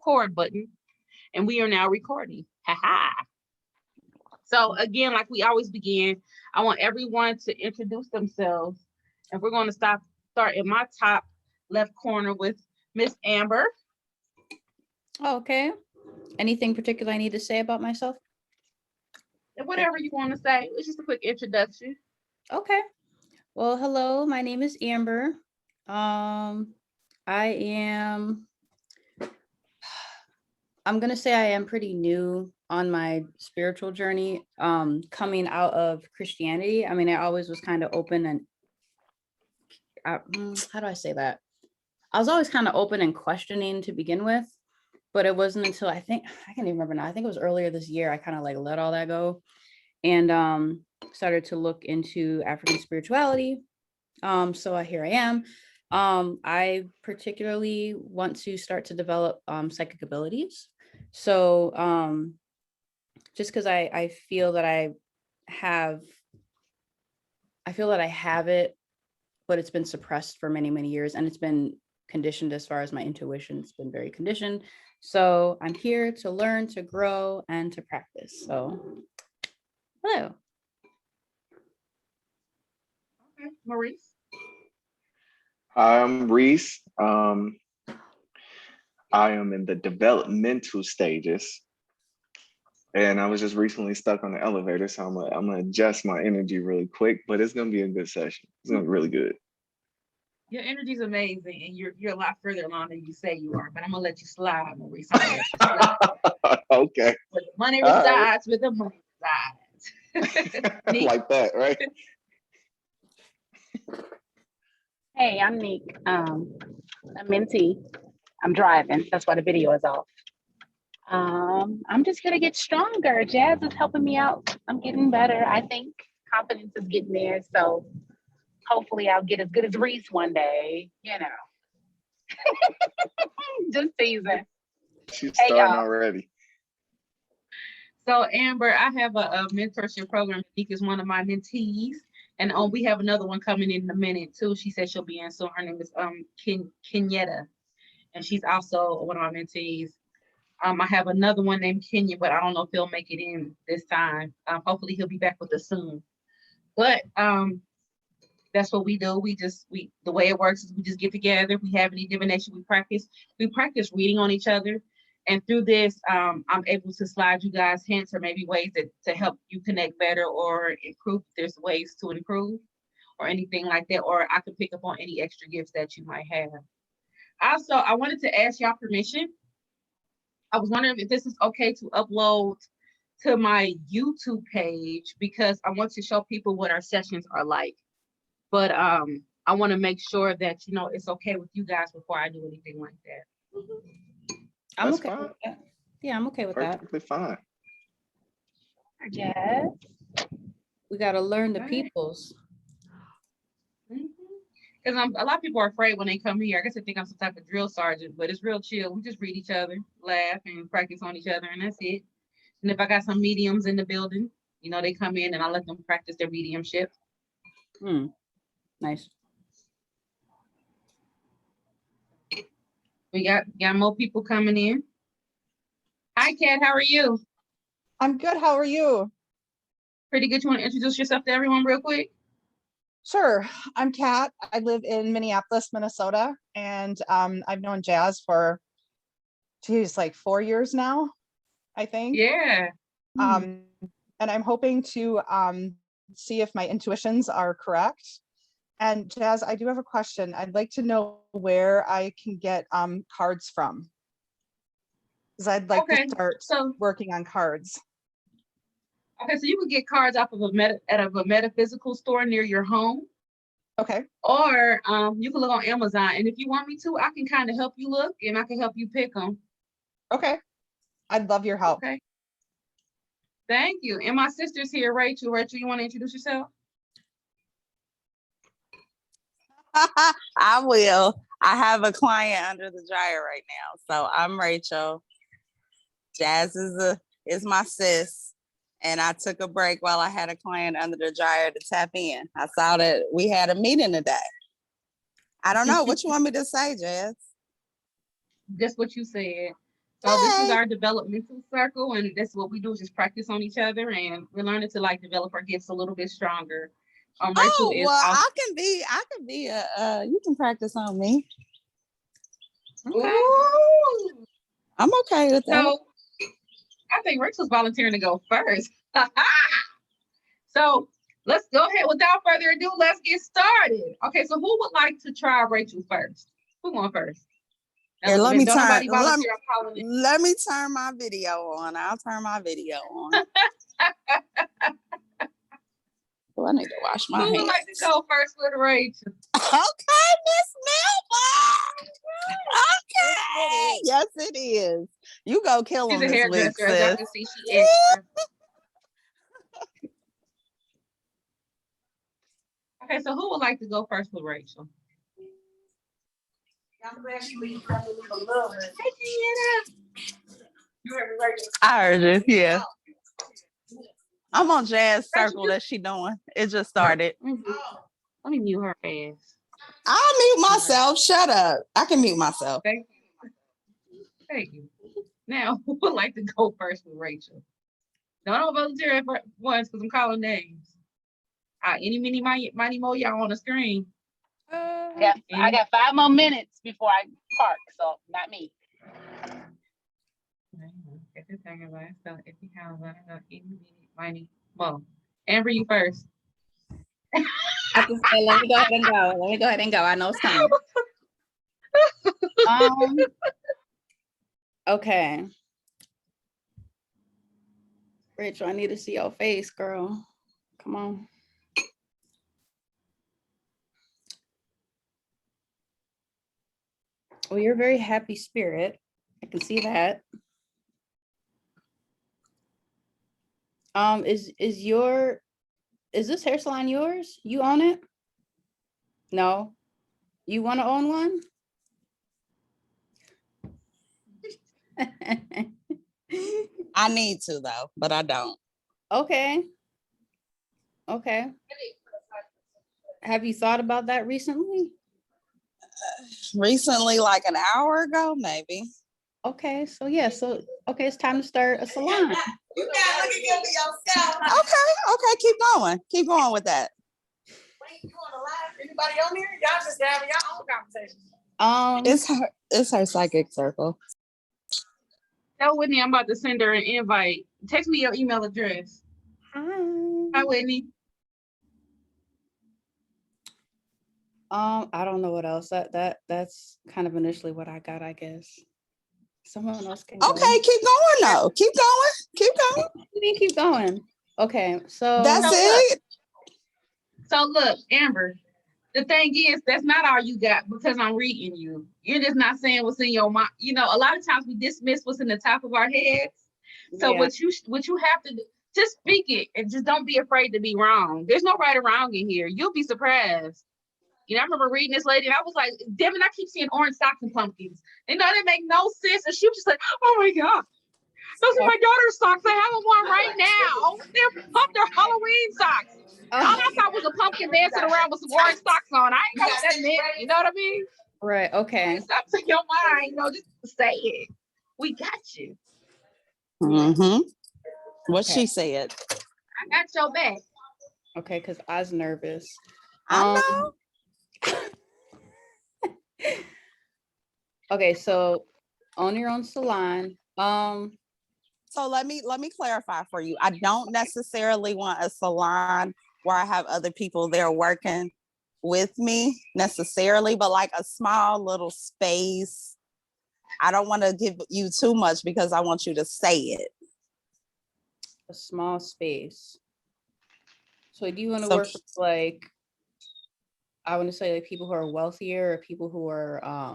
record button, and we are now recording. Ha ha. So again, like we always begin, I want everyone to introduce themselves, and we're going to start in my top left corner with Miss Amber. Okay. Anything particular I need to say about myself? And whatever you want to say, it's just a quick introduction. Okay. Well, hello, my name is Amber. I'm gonna say I am pretty new on my spiritual journey, coming out of Christianity. I mean, I always was kind of open and how do I say that? I was always kind of open and questioning to begin with, but it wasn't until I can't even remember now. I think it was earlier this year, I kind of like let all that go and started to look into African spirituality. So here I am. I particularly want to start to develop psychic abilities. So just because I feel that I have it, but it's been suppressed for many, many years, and it's been conditioned as far as my intuition. It's been very conditioned. So I'm here to learn, to grow, and to practice. So hello. Okay, Maurice. I'm Reese. I am in the developmental stages, and I was just recently stuck on the elevator, so I'm gonna adjust my energy really quick. But it's gonna be a good session. It's gonna be really good. Your energy's amazing, and you're a lot further along than you say you are. But I'm gonna let you slide, Maurice. Okay. Where the money resides, where the money resides. Like that, right? Hey, I'm Neek. A mentee. I'm driving. That's why the video is off. I'm just gonna get stronger. Jazz is helping me out. I'm getting better. I think confidence is getting there. So hopefully I'll get as good as Reese one day. You know, just teasing. She's starting already. So Amber, I have a mentorship program. Neek is one of my mentees. And we have another one coming in a minute too. She said she'll be in soon. Her name is Kenyetta, and she's also one of my mentees. I have another one named Kenya, but I don't know if he'll make it in this time. Hopefully he'll be back with us soon. But that's what we do. The way it works is we just get together. If we have any divination, we practice. We practice reading on each other. And through this, I'm able to slide you guys hints or maybe ways to help you connect better or improve. There's ways to improve or anything like that, or I can pick up on any extra gifts that you might have. Also, I wanted to ask y'all permission. I was wondering if this is okay to upload to my YouTube page because I want to show people what our sessions are like. But I want to make sure that, it's okay with you guys before I do anything like that. I'm That's okay fine. with that. Yeah, I'm okay with Perfectly fine. Jazz. that. We got to learn the Right. peoples. Because a lot of people are afraid when they come here. I guess they think I'm some type of drill sergeant, but it's real chill. We just read each other, laugh, and practice on each other, and that's it. And if I got some mediums in the building, they come in and I let them practice their mediumship. Nice. We got more people coming in. Hi, Kat. How are you? I'm good. How are you? Pretty good. You want to introduce yourself to everyone real quick? Sure. I'm Kat. I live in Minneapolis, Minnesota, and I've known Jazz for, like 4 years now, I think. Yeah. And I'm hoping to see if my intuitions are correct. And Jazz, I do have a question. I'd like to know where I can get cards from, because I'd like to start working on cards. Okay, so you can get cards off of a metaphysical store near your home. Okay. Or you can look on Amazon, and if you want me to, I can kind of help you look, and I can help you pick them. Okay. I'd love your help. Okay. Thank you. And my sister's here, Rachel. Rachel, you want to introduce yourself? I will. I have a client under the dryer right now. So I'm Rachel. Jazz is my sis. And I took a break while I had a client under the dryer to tap in. I saw that we had a meeting today. I don't know. What you want me to say, Jazz? Just what you said. So this is Hey. our developmental circle, and that's what we do is just practice on each other, and we're learning to like develop our gifts a little bit stronger. Rachel Oh, is well, also. I can be you can practice on me. Okay. Ooh. I'm okay with that. So I think Rachel's volunteering to go first. So let's go ahead. Without further ado, let's get started. Okay, so who would like to try Rachel first? Who going first? Here, let me Don't turn nobody volunteer. I'm calling it. let me turn my video on. I'll turn my video on. Oh, I need to wash my Who would hands. like to go first with Rachel? Okay, Miss Melba. Okay. Yes, it is. You go kill She's him a this week, hairdresser, as y'all sis. can see. She extra. Okay, so who would like to go first with Rachel? I'm glad she leaves a little bit. You heard me right. I heard you. Yeah. I'm on Jazz Rachel, Circle that she doing. It just started. Let me mute her ass. I'll mute myself. Shut up. I can mute myself. Thank you. Thank you. Now, who would like to go first with Rachel? No, don't volunteer at once because I'm calling names. Any, mini, mighty, mo, y'all on the screen. I got 5 more minutes before I park, so not me. Amber, you first. I have to say, let me go ahead and go. Let me go ahead and go. I know it's coming. Okay. Rachel, I need to see your face, girl. Come on. Well, you're a very happy spirit. I can see that. Is this hair salon yours? You own it? No. You want to own one? I need to though, but I don't. Okay. Okay. Have you thought about that recently? Recently, like an hour ago, maybe. Okay, so yeah, okay, it's time to start a salon. You gotta look at yourself. Okay, keep going with that. Wait, you on the live? Anybody on here? Y'all just having your own conversation. It's her psychic circle. Tell Whitney I'm about to send her an invite. Text me your email address. Hi, Whitney. I don't know what else. That's kind of initially what I got, I guess. Someone else can go. Okay, keep going though. Keep going. You can keep going. Okay, so That's it. So look, Amber, the thing is, that's not all you got because I'm reading you. You're just not saying what's in your mind. You know, a lot of times we dismiss what's in the top of our heads. So Yeah. what you have to do, just speak it and just don't be afraid to be wrong. There's no right or wrong in here. You'll be surprised. You know, I remember reading this lady and I was like, damn it, I keep seeing orange socks and pumpkins. And no, that make no sense. And she was just like, oh my God, those are my daughter's socks. I have them on right now. They're Halloween socks. All I thought was a pumpkin dancing around with some orange socks on. I ain't know what that meant. You know what I mean? Right, okay. Stop to your mind, you know, just say it. We got you. Mm-hmm. What Okay. she said. I got your back. Okay, because I was nervous. I know. Okay, so own your own salon. So let me clarify for you. I don't necessarily want a salon where I have other people there working with me necessarily, but like a small little space. I don't want to give you too much because I want you to say it. A small space. So do you want to So- work with like, I want to say like people who are wealthier or people who are I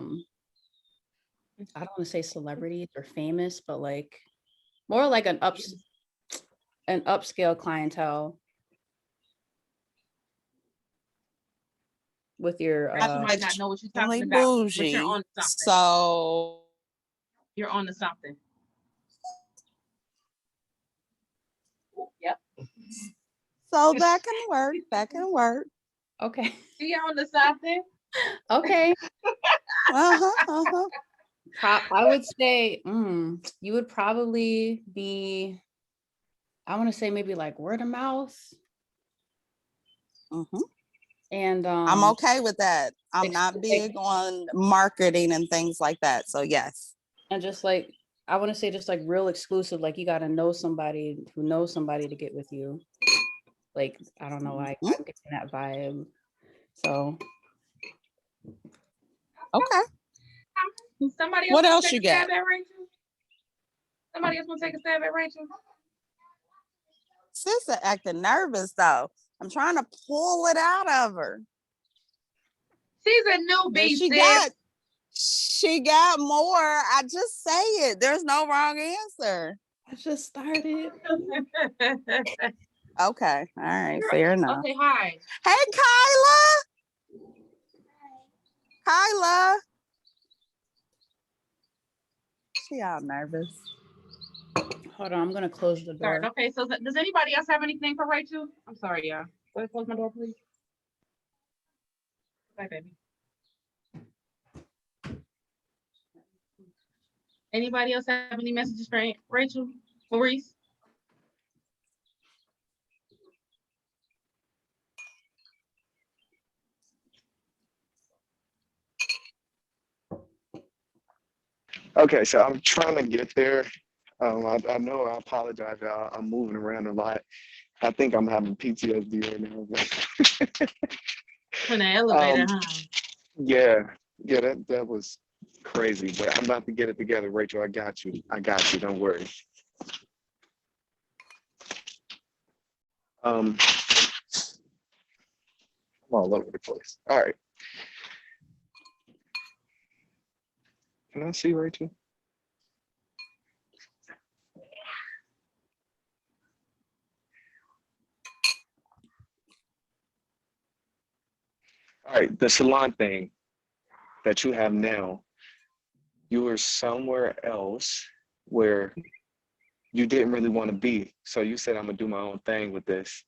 don't want to say celebrities or famous, but like more like an upscale clientele with your You might not know what you're talking Really about, but bougie. you're on something. So You're on to something. Yep. so that can work. That can work. okay. You're on to something. Okay. Uh-huh. I would say you would probably be, I want to say maybe like word of mouth. Mhm. And I'm okay with that. I'm not like- big on marketing and things like that. So yes. and just like I want to say just like real exclusive, like you got to know somebody who knows somebody to get with you. Like, I don't know, Mhm. I'm getting that vibe. So Okay. Somebody else What wanna else take you a stab got? at Rachel? Somebody else want to take a stab at Rachel? Sister acting nervous though. I'm trying to pull it out of her. She's a But newbie, she got more. I just say it. There's no wrong answer. I just started. sis. Okay. All right. Fair enough. Okay, hi. Hey, Kyla. She all nervous. Hold on, I'm gonna close the door. Okay, so does anybody else have anything for Rachel? I'm sorry, y'all. Go ahead, close my door, please. Bye, baby. Anybody else have any messages for Rachel? Maurice? Okay, so I'm trying to get there. I know I apologize, y'all. I'm moving around a lot. I think I'm having PTSD right now. In the elevator, huh? Yeah, that was crazy. But I'm about to get it together, Rachel. I got you. Don't worry. I'm all over the place. All right. Can I see Rachel? All right, the salon thing that you have now, you were somewhere else where you didn't really want to be. So you said, I'm gonna do my own thing with this.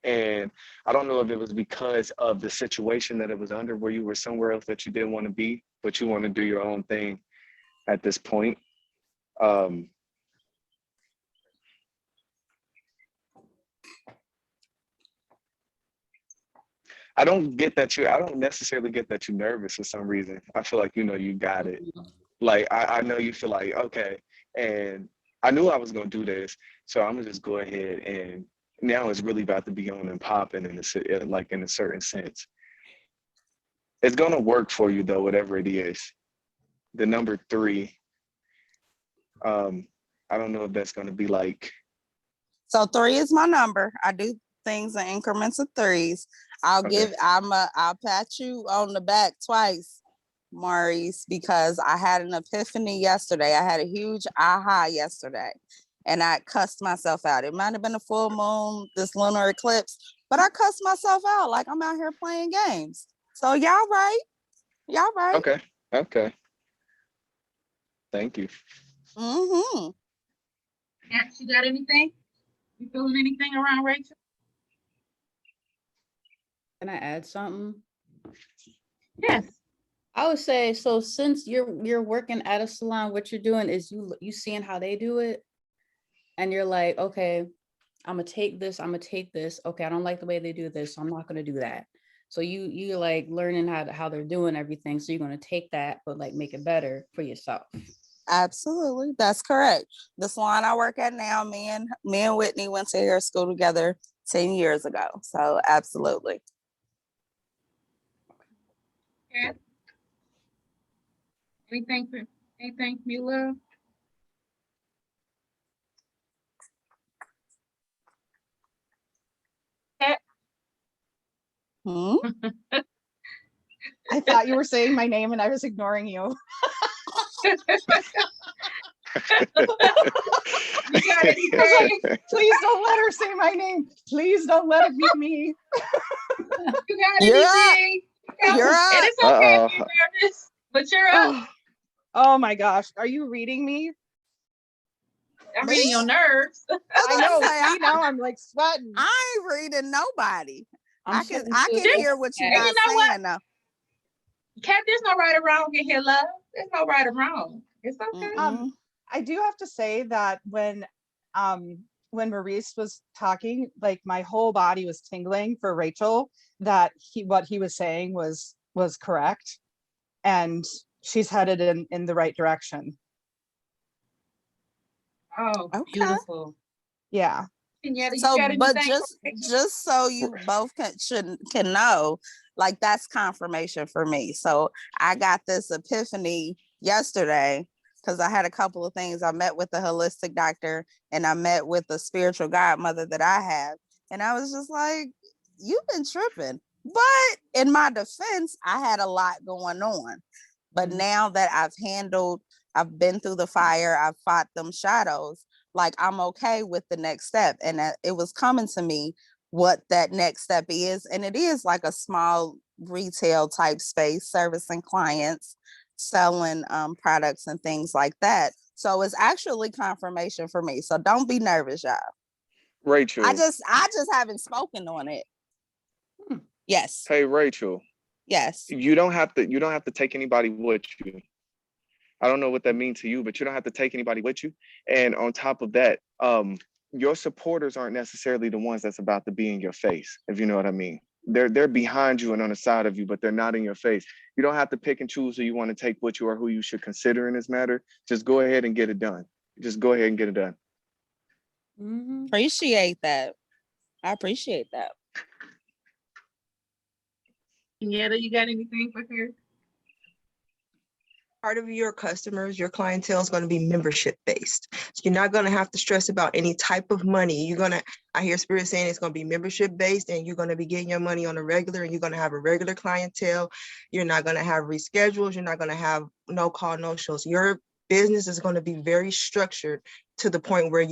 And I don't know if it was because of the situation that it was under where you were somewhere else that you didn't want to be, but you want to do your own thing at this point. I don't necessarily get that you're nervous for some reason. I feel like, you got it. Like, I know you feel like, okay, and I knew I was going to do this. So I'm gonna just go ahead, and now it's really about to be on and popping in a certain sense. It's going to work for you though, whatever it is. The number 3, I don't know if that's going to be like. So 3 is my number. I do things in increments of 3s. I'll pat you on the back twice, Maurice, because I had an epiphany yesterday. I had a huge aha yesterday, and I cussed myself out. It might have been a full moon, this lunar eclipse, but I cussed myself out like I'm out here playing games. So y'all right. Okay. Thank you. Mm-hmm. Yeah, she got anything? You feeling anything around Rachel? Can I add something? Yes. I would say, so since you're working at a salon, what you're doing is you seeing how they do it, and you're like, okay, I'm gonna take this. Okay, I don't like the way they do this, so I'm not gonna do that. So you're like learning how they're doing everything. So you're gonna take that, but like make it better for yourself. Absolutely. That's correct. The salon I work at now, me and Whitney went to hair school together 10 years ago. So absolutely. Yeah. Anything, you love? Hmm? I thought you were saying my name and I was ignoring you. You got anything? Please don't let her say my name. Please don't let it be me. You got You're anything? You're up. And it's okay Uh-oh. if you're nervous, but you're up. Oh my gosh. Are you reading me? I'm Me? reading your nerves. I know. Say, See, now I'm like sweating. I ain't reading nobody. I'm I can sitting hear what here- you're And not you know what? saying though. Kat, there's no right or wrong in here, love. There's no right or wrong. It's okay. Mm-mm. I do have to say that when Maurice was talking, like my whole body was tingling for Rachel, that what he was saying was correct, and she's headed in the right direction. Oh, Okay. beautiful. Yeah. Kenyatta, you So, got but anything for Rachel? just so you both can know, like that's confirmation for me. So I got this epiphany yesterday because I had a couple of things. I met with the holistic doctor and I met with the spiritual godmother that I have, and I was just like, "You've been tripping." But in my defense, I had a lot going on. But now that I've been through the fire, I've fought them shadows, like I'm okay with the next step. And it was coming to me what that next step is. And it is like a small retail type space, servicing clients, selling products and things like that. So it's actually confirmation for me. So don't be nervous, y'all. Rachel. I just haven't spoken on it. Yes. Hey, Rachel. Yes. You don't have to take anybody with you. I don't know what that means to you, but you don't have to take anybody with you. And on top of that, your supporters aren't necessarily the ones that's about to be in your face, if you know what I mean. They're behind you and on the side of you, but they're not in your face. You don't have to pick and choose who you want to take with you or who you should consider in this matter. Just go ahead and get it done. Just go ahead and get it done. Appreciate that. I appreciate that. Kenyatta, you got anything for her? Part of your customers, your clientele is going to be membership based. So you're not going to have to stress about any type of money. I hear Spirit saying it's going to be membership based and you're going to be getting your money on a regular and you're going to have a regular clientele. You're not going to have reschedules. You're not going to have no call, no shows. Your business is going to be very structured to the point where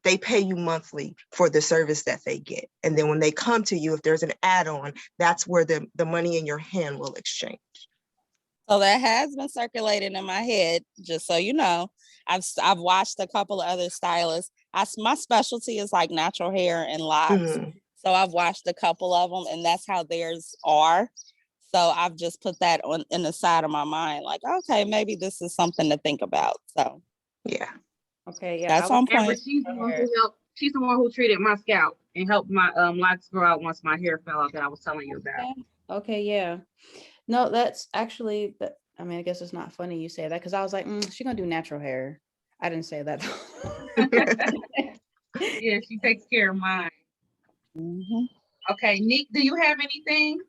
they pay you monthly for the service that they get. And then when they come to you, if there's an add-on, that's where the money in your hand will exchange. So that has been circulating in my head, just so you know. I've watched a couple of other stylists. My specialty is like natural hair and locks. So I've watched a couple of them and that's how theirs are. So I've just put that in the side of my mind, like, okay, maybe this is something to think about. So yeah. Okay, yeah. That's on point. She's the one who treated my scalp and helped my locks grow out once my hair fell out that I was telling you about. Okay, yeah. No, that's actually, I mean, I guess it's not funny you say that because I was like, she's gonna do natural hair. I didn't say that. Yeah, she takes care of mine. Okay, Nick, do you have anything?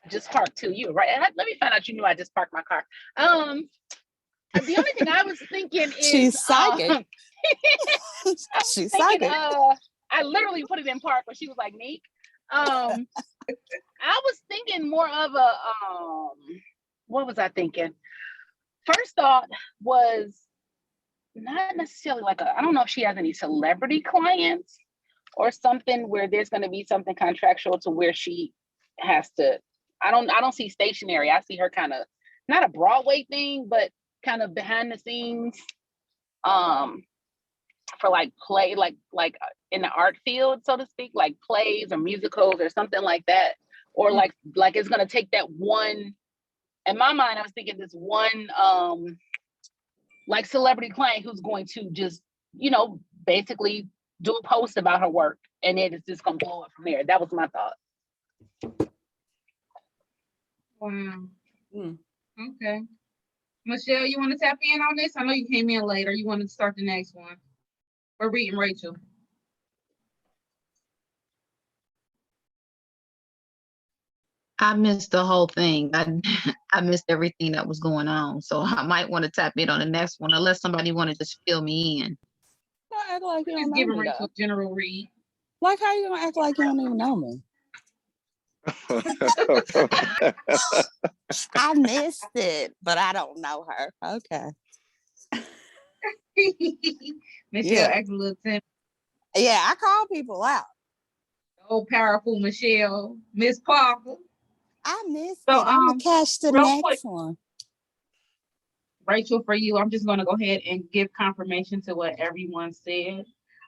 Just parked too. You were right. Let me find out you knew I just parked my car. The only thing I was thinking is she's psychic. She's psychic. I literally put it in park when she was like, Nick. I was thinking more of a what was I thinking? First thought was not necessarily like I don't know if she has any celebrity clients or something where there's going to be something contractual to where she has to. I don't see stationary. I see her kind of not a Broadway thing, but kind of behind the scenes for like play, like in the art field, so to speak, like plays or musicals or something like that. Or like it's gonna take that one. In my mind, I was thinking this one like celebrity client who's going to just, basically do a post about her work and then it's just gonna blow up from there. That was my thought. Wow. Okay. Michelle, you want to tap in on this? I know you came in later. You want to start the next one? We're reading Rachel. I missed the whole thing. I missed everything that was going on. So I might want to tap in on the next one, unless somebody want to just fill me in. Don't act like you Just don't giving know me, Rachel a general read. Like how you gonna act like you don't even know me? I missed it, but I don't know her. Okay. Michelle acts a little timid. Yeah, I call people out. Oh, powerful Michelle, Miss Parker. I missed So, it. I'm gonna catch the real next quick, one. Rachel, for you, I'm just gonna go ahead and give confirmation to what everyone said.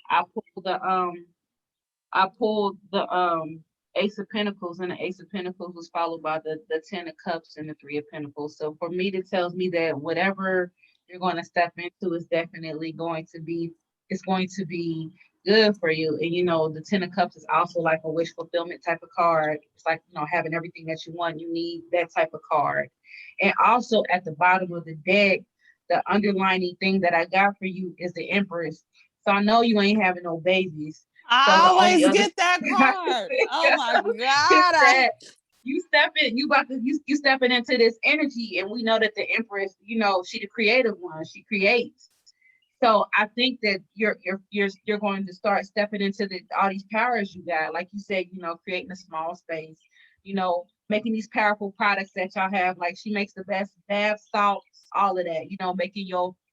I pulled the Ace of Pentacles, and the Ace of Pentacles was followed by the Ten of Cups and the Three of Pentacles. So for me, it tells me that whatever you're going to step into is definitely going to be, it's going to be good for you. And you know, the Ten of Cups is also like a wish fulfillment type of card. It's like, you know, having everything that you want, you need that type of card. And also at the bottom of the deck, the underlining thing that I got for you is the Empress. So I know you ain't having no babies. I So the only always other get that card. Oh my God. that you stepping into this energy, and we know that the Empress, you know, she the creative one, she creates. So I think that you're going to start stepping into all these powers you got, like you said, you know, creating a small space, you know, making these powerful products that y'all have. Like she makes the best bath salts, all of that, you know,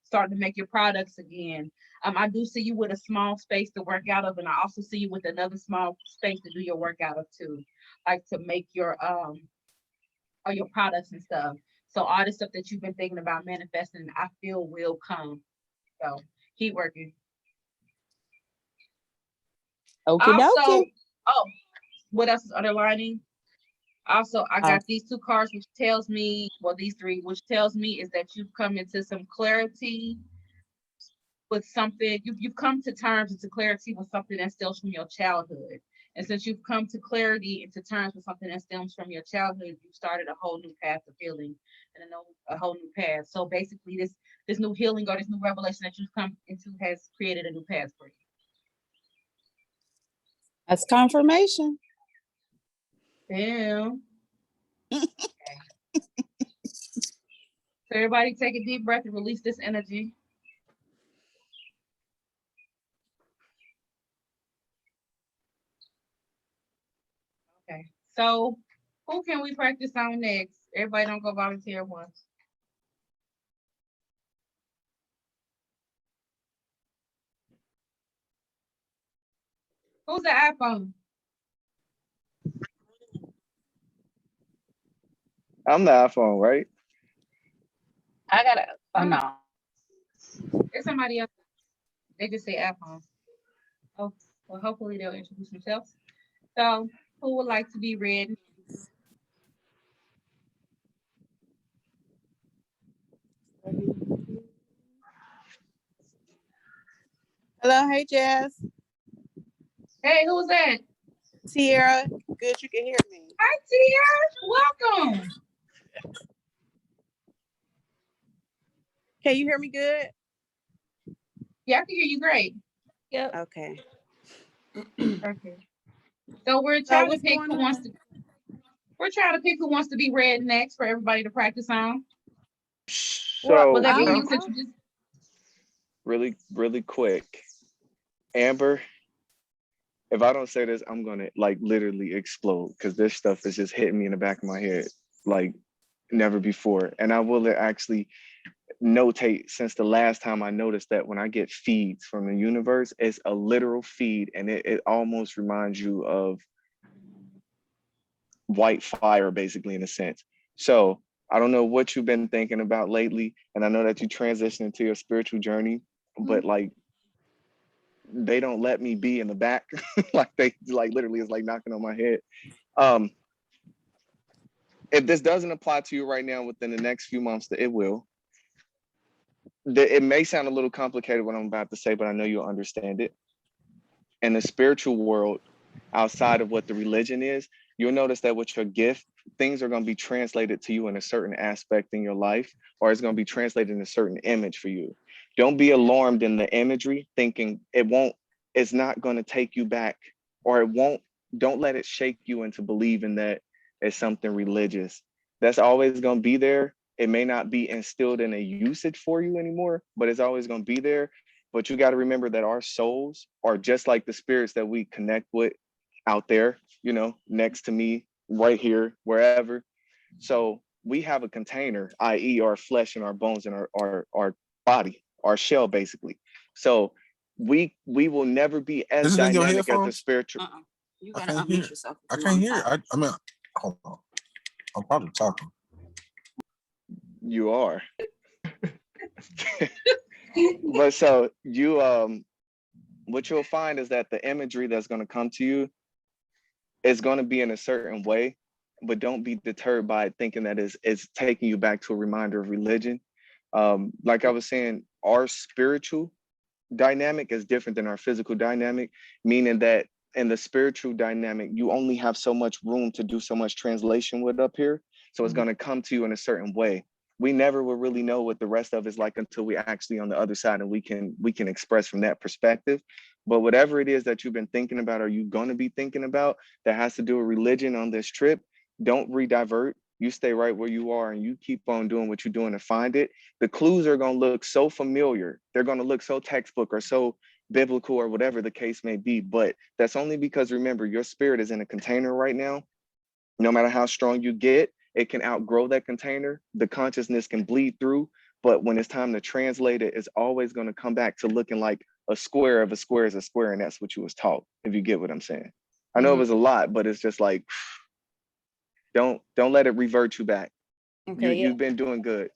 starting to make your products again. I do see you with a small space to work out of, and I also see you with another small space to do your workout of too, like to make your all your products and stuff. So all the stuff that you've been thinking about manifesting, I feel will come. So keep working. Okie Also, dokie. oh, what else is underlining? Also, I got these two cards, which tells me, well, these three, which tells me is that you've come into some clarity with something. You've come to terms into clarity with something that stems from your childhood. And since you've come to clarity into terms with something that stems from your childhood, you've started a whole new path of healing and a whole new path. So basically, this new healing or this new revelation that you've come into has created a new path for you. That's confirmation. Yeah. Okay. So everybody take a deep breath and release this energy. Okay. So who can we practice on next? Everybody don't go volunteer once. Who's the iPhone? I'm the iPhone, right? I gotta, oh no. It's somebody else. They just say iPhone. Oh, well, hopefully they'll introduce themselves. So who would like to be read? Hello, hey Jazz. Hey, who's that? Sierra, good you can hear me. Hi, Tia. Welcome. Can you hear me good? Yeah, I can hear you great. Yep. Okay. Okay. So we're trying to what's pick going who wants to. We're trying to pick who wants to be read next for everybody to practice on. So Will that be I you don't since know. you just really quick, Amber, if I don't say this, I'm gonna like literally explode because this stuff is just hitting me in the back of my head like never before. And I will actually notate since the last time I noticed that when I get feeds from the universe, it's a literal feed, and it almost reminds you of white fire, basically, in a sense. So I don't know what you've been thinking about lately, and I know that you transitioned into your spiritual journey, but like they don't let me be in the back. Like they like literally is like knocking on my head. If this doesn't apply to you right now within the next few months, it will. It may sound a little complicated what I'm about to say, but I know you'll understand it. In the spiritual world, outside of what the religion is, you'll notice that with your gift, things are going to be translated to you in a certain aspect in your life, or it's going to be translated in a certain image for you. Don't be alarmed in the imagery, thinking it's not going to take you back, or don't let it shake you into believing that it's something religious. That's always going to be there. It may not be instilled in a usage for you anymore, but it's always going to be there. But you got to remember that our souls are just like the spirits that we connect with out there, you know, next to me, right here, wherever. So we have a container, i.e. our flesh and our bones and our body, our shell, basically. So we will never be as dynamic as the spiritual. You I gotta can't unmute hear. yourself. I can't hear. I mean, hold on. I'm probably talking. You are. But so you what you'll find is that the imagery that's going to come to you it's going to be in a certain way, but don't be deterred by it thinking that it's taking you back to a reminder of religion. Like I was saying, our spiritual dynamic is different than our physical dynamic, meaning that in the spiritual dynamic, you only have so much room to do so much translation with up here. So it's going to come to you in a certain way. We never will really know what the rest of it's like until we actually on the other side, and we can express from that perspective. But whatever it is that you've been thinking about or you're going to be thinking about that has to do with religion on this trip, don't redivert. You stay right where you are and you keep on doing what you're doing to find it. The clues are going to look so familiar. They're going to look so textbook or so biblical or whatever the case may be. But that's only because, remember, your spirit is in a container right now. No matter how strong you get, it can outgrow that container. The consciousness can bleed through. But when it's time to translate it, it's always going to come back to looking like a square of a square is a square. And that's what you was taught, if you get what I'm saying. I know it was a lot, but it's just like, don't let it revert you back. Okay, You've been doing good.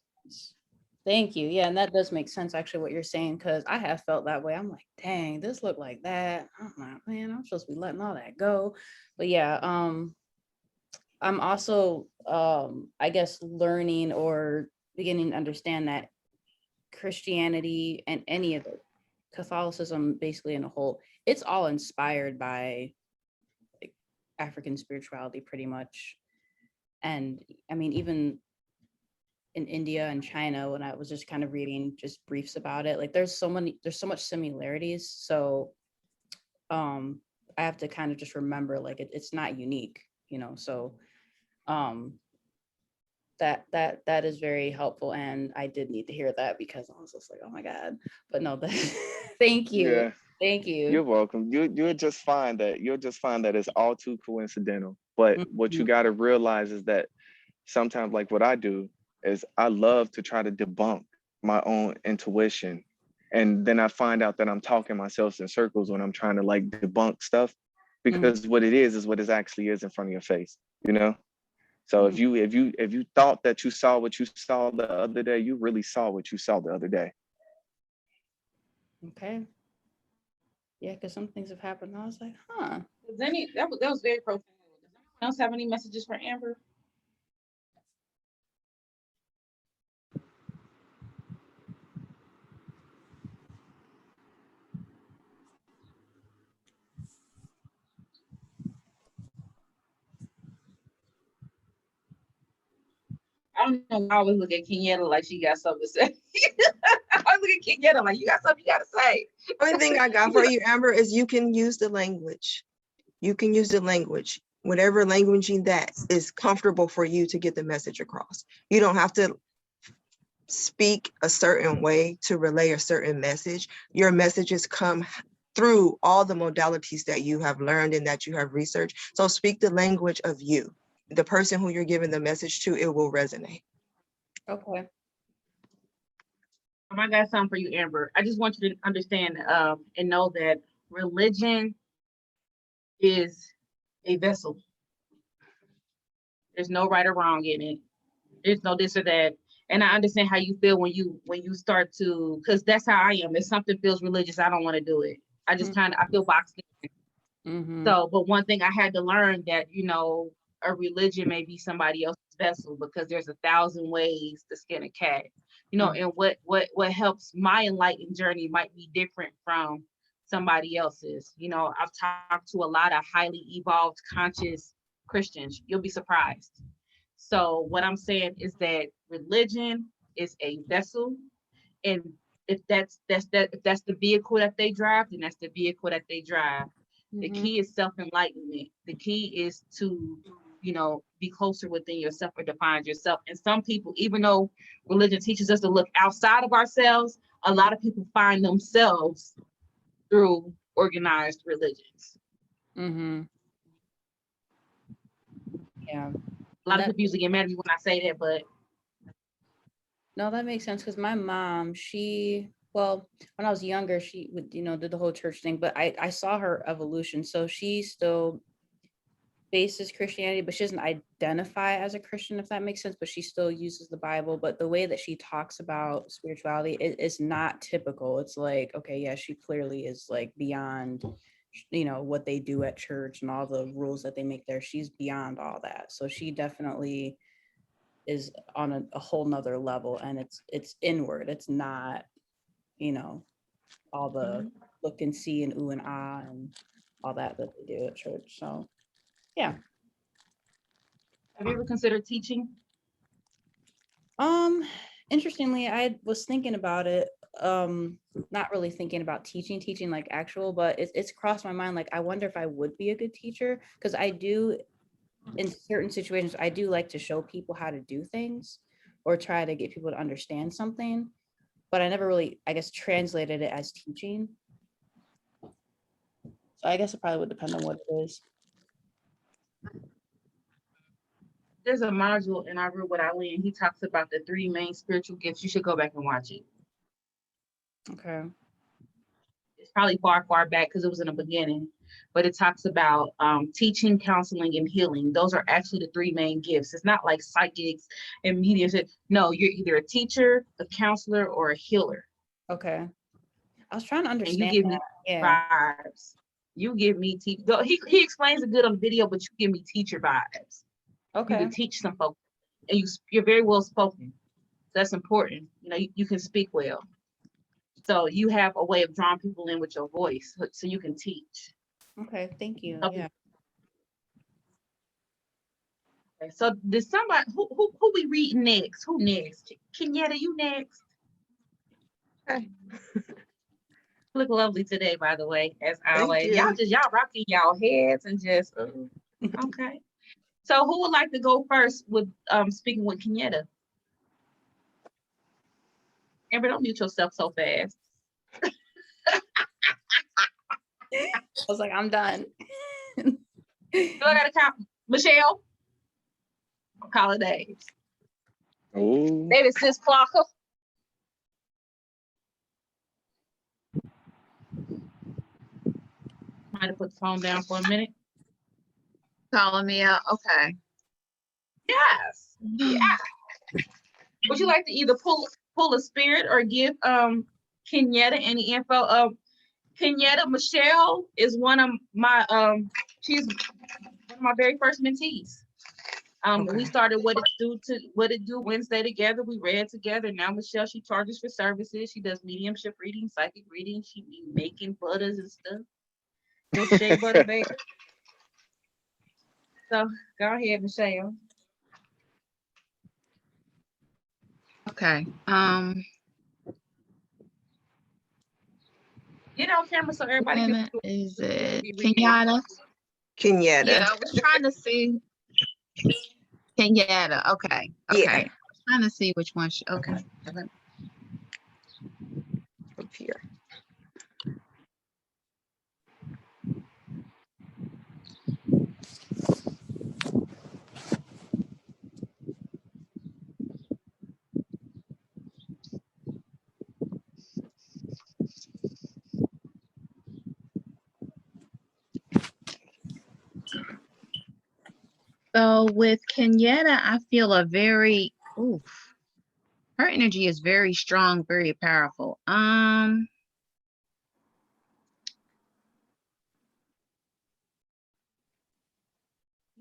thank you. Yeah, and that does make sense actually what you're saying, because I have felt that way. I'm like, dang, this looked like that. I'm like, man, I'm supposed to be letting all that go. But yeah, I'm also I guess learning or beginning to understand that Christianity and any of the Catholicism basically in a whole, it's all inspired by like African spirituality pretty much. And I mean, even in India and China, when I was just kind of reading just briefs about it, like there's so much similarities. So I have to kind of just remember like it's not unique, you know. So that is very helpful, and I did need to hear that because I was just like, oh my God. But no, thank you. Yeah. Thank you. You're welcome. You'll just find that it's all too coincidental. But what you got to realize is that sometimes, like what I do, is I love to try to debunk my own intuition, and then I find out that I'm talking myself in circles when I'm trying to like debunk stuff, because what it is what it actually is in front of your face, you know. So if you thought that you saw what you saw the other day, you really saw what you saw the other day. Okay. Yeah, because some things have happened. I was like, huh. That was very profound. Does anyone else have any messages for Amber? I don't know. I always look at Kenyatta like she got something to say. I always look at Kenyatta like you got something you got to say. Only thing I got for you, Amber, is you can use the language. You can use the language, whatever languaging that is comfortable for you to get the message across. You don't have to speak a certain way to relay a certain message. Your messages come through all the modalities that you have learned and that you have researched. So speak the language of you. The person who you're giving the message to, it will resonate. Okay. I got something for you, Amber. I just want you to understand and know that religion is a vessel. There's no right or wrong in it. There's no this or that. And I understand how you feel when you start to, because that's how I am. If something feels religious, I don't want to do it. I just I feel boxed in. So, but one thing I had to learn that, you know, a religion may be somebody else's vessel because there's 1,000 ways to skin a cat, you know, and what helps my enlightened journey might be different from somebody else's. You know, I've talked to a lot of highly evolved, conscious Christians. You'll be surprised. So what I'm saying is that religion is a vessel, and if that's the vehicle that they drive, then that's the vehicle that they drive. The key is self-enlightenment. The key is to, you know, be closer within yourself or define yourself. And some people, even though religion teaches us to look outside of ourselves, a lot of people find themselves through organized religions. Yeah. A lot of people usually get mad at me when I say that, but no, that makes sense because my mom, well, when I was younger, she would, you know, did the whole church thing, but I saw her evolution. So she still bases Christianity, but she doesn't identify as a Christian, if that makes sense, but she still uses the Bible. But the way that she talks about spirituality is not typical. It's like, okay, yeah, she clearly is like beyond you know, what they do at church and all the rules that they make there. She's beyond all that. So she definitely is on a whole nother level, and it's inward. It's not, you know, all the look and see and ooh and ah and all that they do at church. So yeah. Have you ever considered teaching? Interestingly, I was thinking about it, not really thinking about teaching like actual, but it's crossed my mind. Like, I wonder if I would be a good teacher, because I do, in certain situations, I do like to show people how to do things or try to get people to understand something, but I never really, I guess, translated it as teaching. So I guess it probably would depend on what it is. There's a module in our group with Eileen. He talks about the 3 main spiritual gifts. You should go back and watch it. Okay. It's probably far back because it was in the beginning, but it talks about teaching, counseling, and healing. Those are actually the 3 main gifts. It's not like psychics and mediums. No, you're either a teacher, a counselor, or a healer. Okay. I was trying to And understand you give that. me Yeah. vibes. You give me he explains it good on video, but you give me teacher vibes. You Okay. can teach some folks, and you're very well spoken. That's important. You know, you can speak well. So you have a way of drawing people in with your voice, so you can teach. Okay. Thank you. Okay. Yeah. Okay, so did somebody who we read next? Who next? Kenyatta, you next. Okay. Look lovely today, by the way, as Thank always. you. Y'all rocking y'all heads and just okay. So who would like to go first with speaking with Kenyatta? Amber, don't mute yourself so fast. I was like, I'm done. Do I gotta count? Michelle? Holidays. Ooh. Maybe Sis Clocker. Might have put the phone down for a minute. Calling me out. Okay. Yes. Yeah. Would you like to either pull a spirit or give Kenyatta any info? Kenyatta Michelle is one of my she's one of my very first mentees. We Okay. started What It Do Wednesday together. We read together. Now Michelle, she charges for services. She does mediumship reading, psychic reading. She be making butters and stuff. No shea butter, baby. So go ahead, Michelle. Okay. Get on camera so everybody Wait a can minute. Is it be reading. Kenyatta? Kenyatta. Yeah, I was trying to see. Kenyatta. Okay. Okay. Yeah. I was trying to see which one. Okay. Up here. So with Kenyatta, I feel a very, her energy is very strong, very powerful. You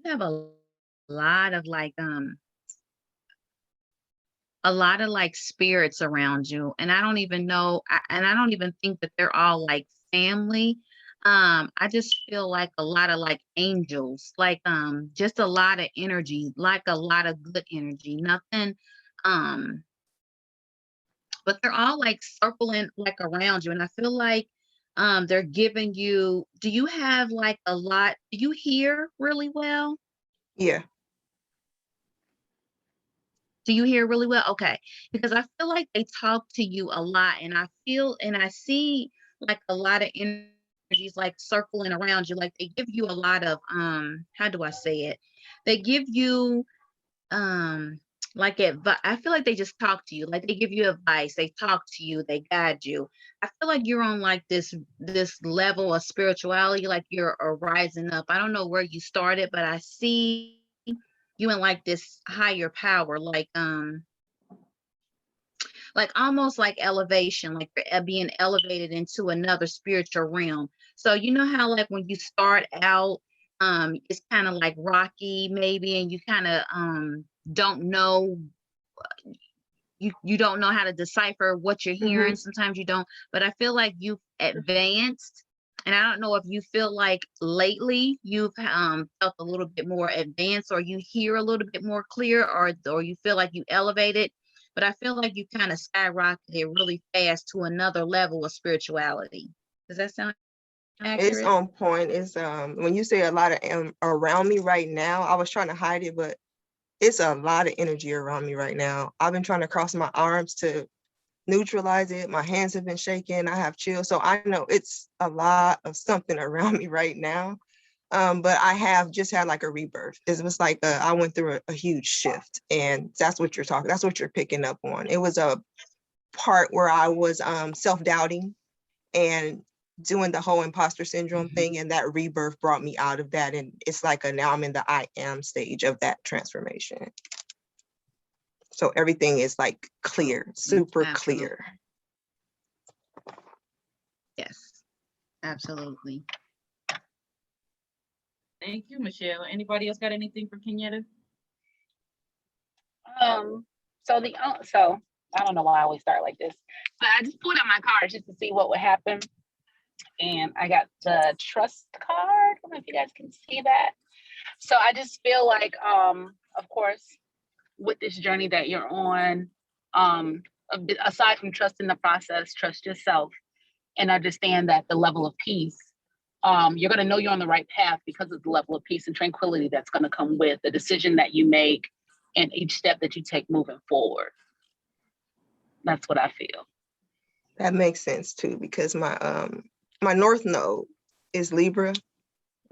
have a lot of spirits around you, and I don't even know, and I don't even think that they're all like family. I just feel like a lot of like angels, like just a lot of energy, like a lot of good energy. Nothing, but they're all like circling like around you, and I feel like they're giving you. Do you have like a lot? Do you hear really well? Yeah. Do you hear really well? Okay. Because I feel like they talk to you a lot, and I feel and I see like a lot of energies like circling around you. Like they give you a lot of how do I say it? They give you like I feel like they just talk to you. Like they give you advice, they talk to you, they guide you. I feel like you're on like this level of spirituality, like you're rising up. I don't know where you started, but I see you in like this higher power, like like almost like elevation, like you're being elevated into another spiritual realm. So you know how like when you start out, it's kind of like rocky maybe, and you kind of don't know, you don't know how to decipher what you're hearing. Sometimes you don't, but I feel like you've advanced. And I don't know if you feel like lately you've felt a little bit more advanced, or you hear a little bit more clear, or you feel like you elevated. But I feel like you kind of skyrocketed really fast to another level of spirituality. Does that sound It's accurate? on point. It's when you say a lot of around me right now, I was trying to hide it, but it's a lot of energy around me right now. I've been trying to cross my arms to neutralize it. My hands have been shaking. I have chills. So I know it's a lot of something around me right now. But I have just had like a rebirth. It was like I went through a huge shift, and that's what that's what you're picking up on. It was a part where I was self-doubting and doing the whole imposter syndrome thing, and that rebirth brought me out of that. And it's like now I'm in the I am stage of that transformation. So everything is like clear, super Absolutely. clear. Yes, absolutely. Thank you, Michelle. Anybody else got anything for Kenyatta? So I don't know why I always start like this, but I just pulled out my cards just to see what would happen. And I got the trust card. I don't know if you guys can see that. So I just feel like, of course, with this journey that you're on, aside from trusting the process, trust yourself and understand that the level of peace, you're going to know you're on the right path because of the level of peace and tranquility that's going to come with the decision that you make and each step that you take moving forward. That's what I feel. That makes sense too, because my north node is Libra.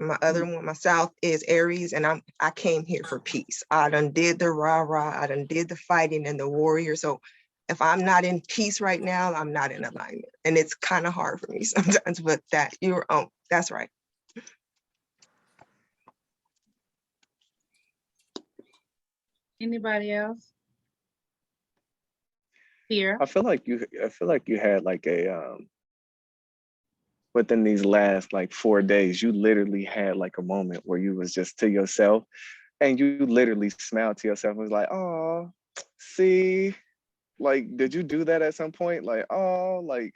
My other one, my south is Aries, and I came here for peace. I done did the rah-rah, I done did the fighting and the warrior. So if I'm not in peace right now, I'm not in alignment. And it's kind of hard for me sometimes, but that's right. Anybody else? Here. I feel like you had like a within these last like 4 days, you literally had like a moment where you was just to yourself, and you literally smiled to yourself and was like, oh, see, like, did you do that at some point? Like, oh, like,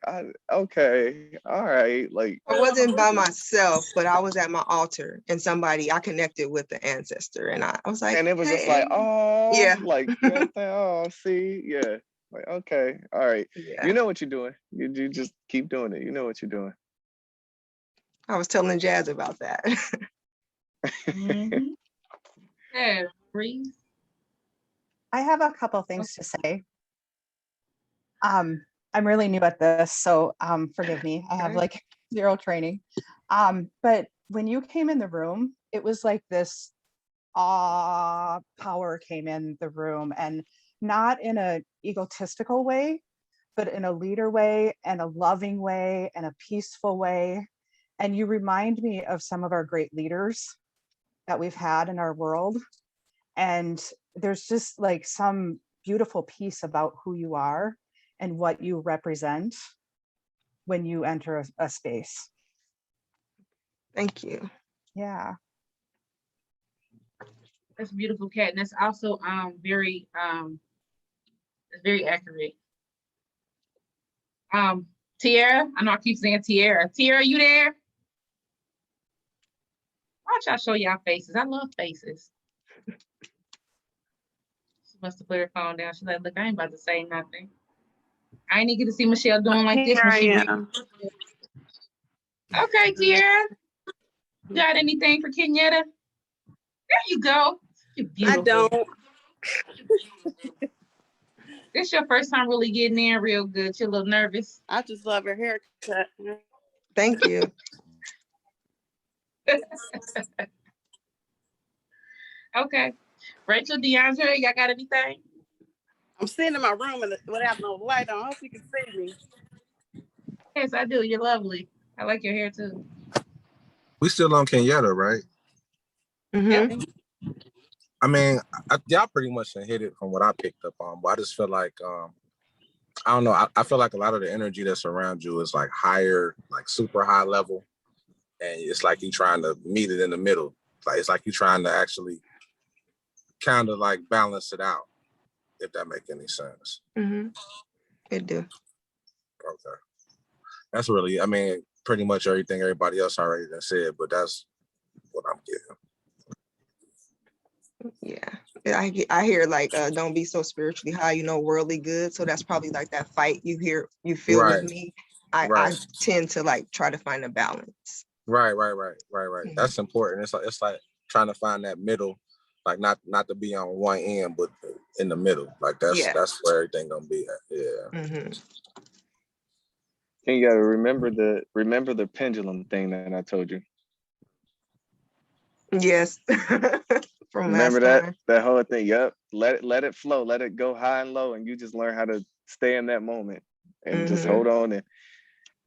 okay, all right, like. I wasn't by myself, but I was at my altar, and I connected with the ancestor, and I was like, And it was just like, oh, yeah, like, you know what I'm saying? Oh, see, yeah, like, okay, all right, yeah. You know what you're doing. You just keep doing it. You know what you're doing. I was telling Jazz about that. Yeah, Reese. I have a couple things to say. I'm really new at this, so forgive me. I have like zero training. But when you came in the room, it was like this power came in the room, and not in an egotistical way, but in a leader way and a loving way and a peaceful way. And you remind me of some of our great leaders that we've had in our world. And there's just like some beautiful piece about who you are and what you represent when you enter a space. Thank you. Yeah. That's beautiful, Kat. And that's also very accurate. Tiara, I know I keep saying Tiara. Tiara, you there? Why don't y'all show y'all faces? I love faces. She must have put her phone down. She's like, look, I ain't about to say nothing. I ain't get to see Michelle doing like this when she am. Okay, Tiara. Got anything for Kenyatta? There you go. You're beautiful. I don't. This your first time really getting in real good. You're a little nervous. I just love her haircut. Thank you. Okay. Rachel, DeAndre, y'all got anything? I'm sitting in my room and without no light on. I hope you can see me. Yes, I do. You're lovely. I like your hair too. We still on Kenyatta, right? Mm-hmm. I mean, y'all pretty much hit it from what I picked up on, but I just feel like I don't know. I feel like a lot of the energy that's around you is like higher, like super high level. And it's like you trying to meet it in the middle. Like it's like you trying to actually kind of like balance it out, if that make any sense. Mm-hmm. It do. Okay. That's really, I mean, pretty much everything everybody else already done said, but that's what I'm getting. Yeah. I hear like don't be so spiritually high, you know, worldly good. So that's probably like that fight you feel Right. with me. I Right. tend to like try to find a balance. Right. Mhm. That's important. It's like trying to find that middle, like not to be on one end, but in the middle. Like that's where everything gonna be at. Yeah. Mm-hmm. And you gotta remember the pendulum thing that I told you. Yes. From Remember last time. that whole thing. Yep. Let it flow. Let it go high and low, and you just learn how to stay in that moment and just hold on. And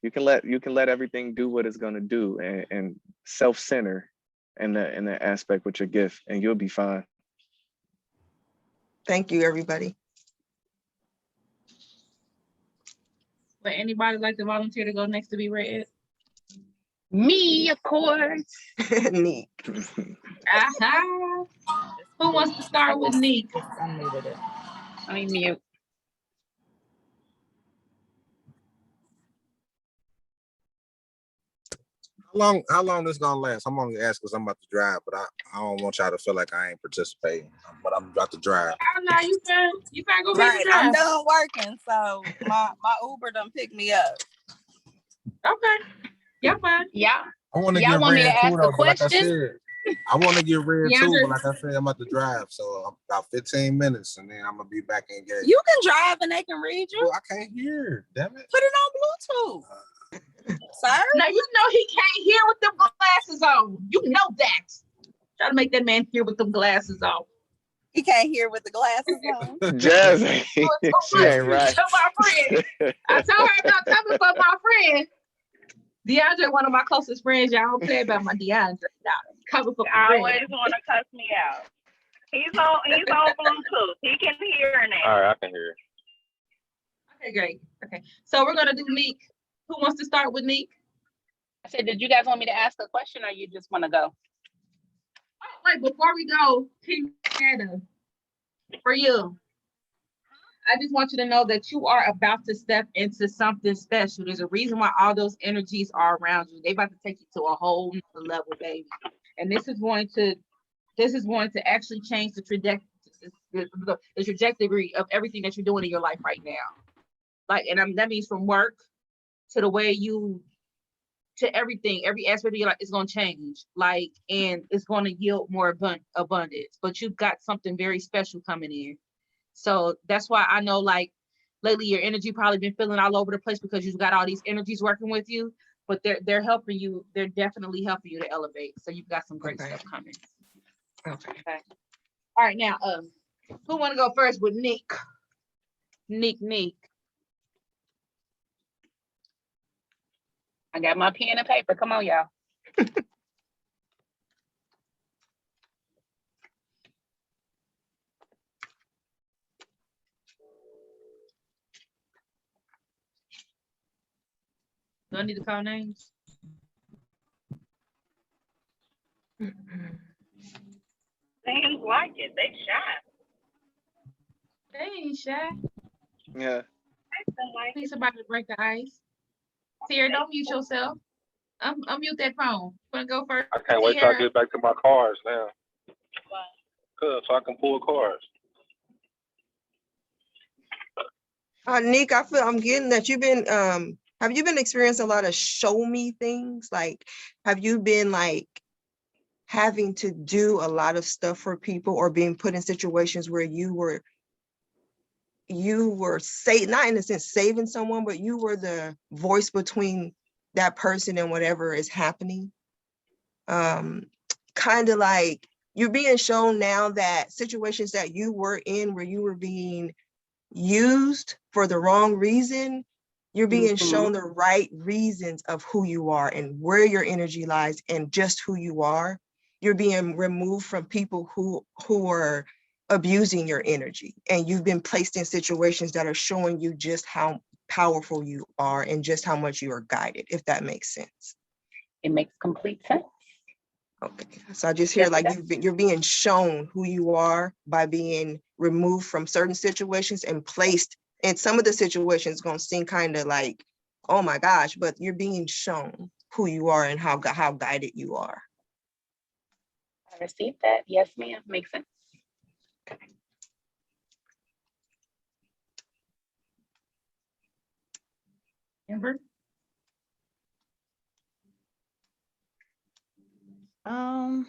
you can let everything do what it's gonna do, and self-center in that aspect with your gift, and you'll be fine. Thank you, everybody. Would anybody like to volunteer to go next to be read? Me, of course. Neat. Aha. Who wants to start with Neek? Unmuted it. Let me mute. How long this gonna last? I'm only asking because I'm about to drive, but I don't want y'all to feel like I ain't participating. But I'm about to drive. Oh no, you can go Right, back I'm and drive. done working, so my Uber done pick me up. Okay. Yeah, fine. Yeah. I want to Y'all get want me red to too, ask a though. But like I question? said, I want to get red too. DeAndre. But like I said, I'm about to drive, so I'm about 15 minutes, and then I'm gonna be back engaged. You can drive and they can read you. Well, I can't hear. Damn it. Put it on Bluetooth, sir. Now you know he can't hear with them glasses on. You know that. Try to make that man hear with them glasses on. He can't hear with the glasses on. Jazz, She she ain't right. Tell my friend. I told her about coming for my friend. DeAndre, one of my closest friends. Y'all don't play about my DeAndre. Coming for my friend. Always want to cuss me out. He's on Bluetooth. He can hear now. All right, I can hear. Okay, great. Okay, so we're gonna do Neek. Who wants to start with Neek? I said, did you guys want me to ask a question or you just want to go? Oh, wait, before we go, Kenyatta, for you, I just want you to know that you are about to step into something special. There's a reason why all those energies are around you. They're about to take you to a whole nother level, baby. And this is going to actually change the trajectory of everything that you're doing in your life right now. Like, and that means from work to the way to everything, every aspect of your life is going to change. Like, and it's going to yield more abundance. But you've got something very special coming in. So that's why I know, like, lately your energy probably been feeling all over the place because you've got all these energies working with you, but they're helping you. They're definitely helping you to elevate. So you've got some great stuff coming. Okay. All right, now, who want to go first with Neek? Neek. I got my pen and paper. Come on, y'all. Do I need to call names? Seems like it. They shy. They ain't shy. Yeah. I need somebody to break the ice. Sierra, don't mute yourself. Unmute that phone. Wanna go first? I can't wait till I get back to my cars now. Good, so I can pull cars. Nick, I'm getting that you've been have you been experiencing a lot of show me things? Like, have you been like having to do a lot of stuff for people or being put in situations where you were not in a sense saving someone, but you were the voice between that person and whatever is happening? Kind of like you're being shown now that situations that you were in where you were being used for the wrong reason, you're being shown the right reasons of who you are and where your energy lies and just who you are. You're being removed from people who are abusing your energy, and you've been placed in situations that are showing you just how powerful you are and just how much you are guided, if that makes sense. It makes complete sense. Okay, so I just hear Yes, it like does. you're being shown who you are by being removed from certain situations and placed in some of the situations gonna seem kind of like, oh my gosh, but you're being shown who you are and how guided you are. I received that. Yes, ma'am. Makes sense. Amber? Hmm.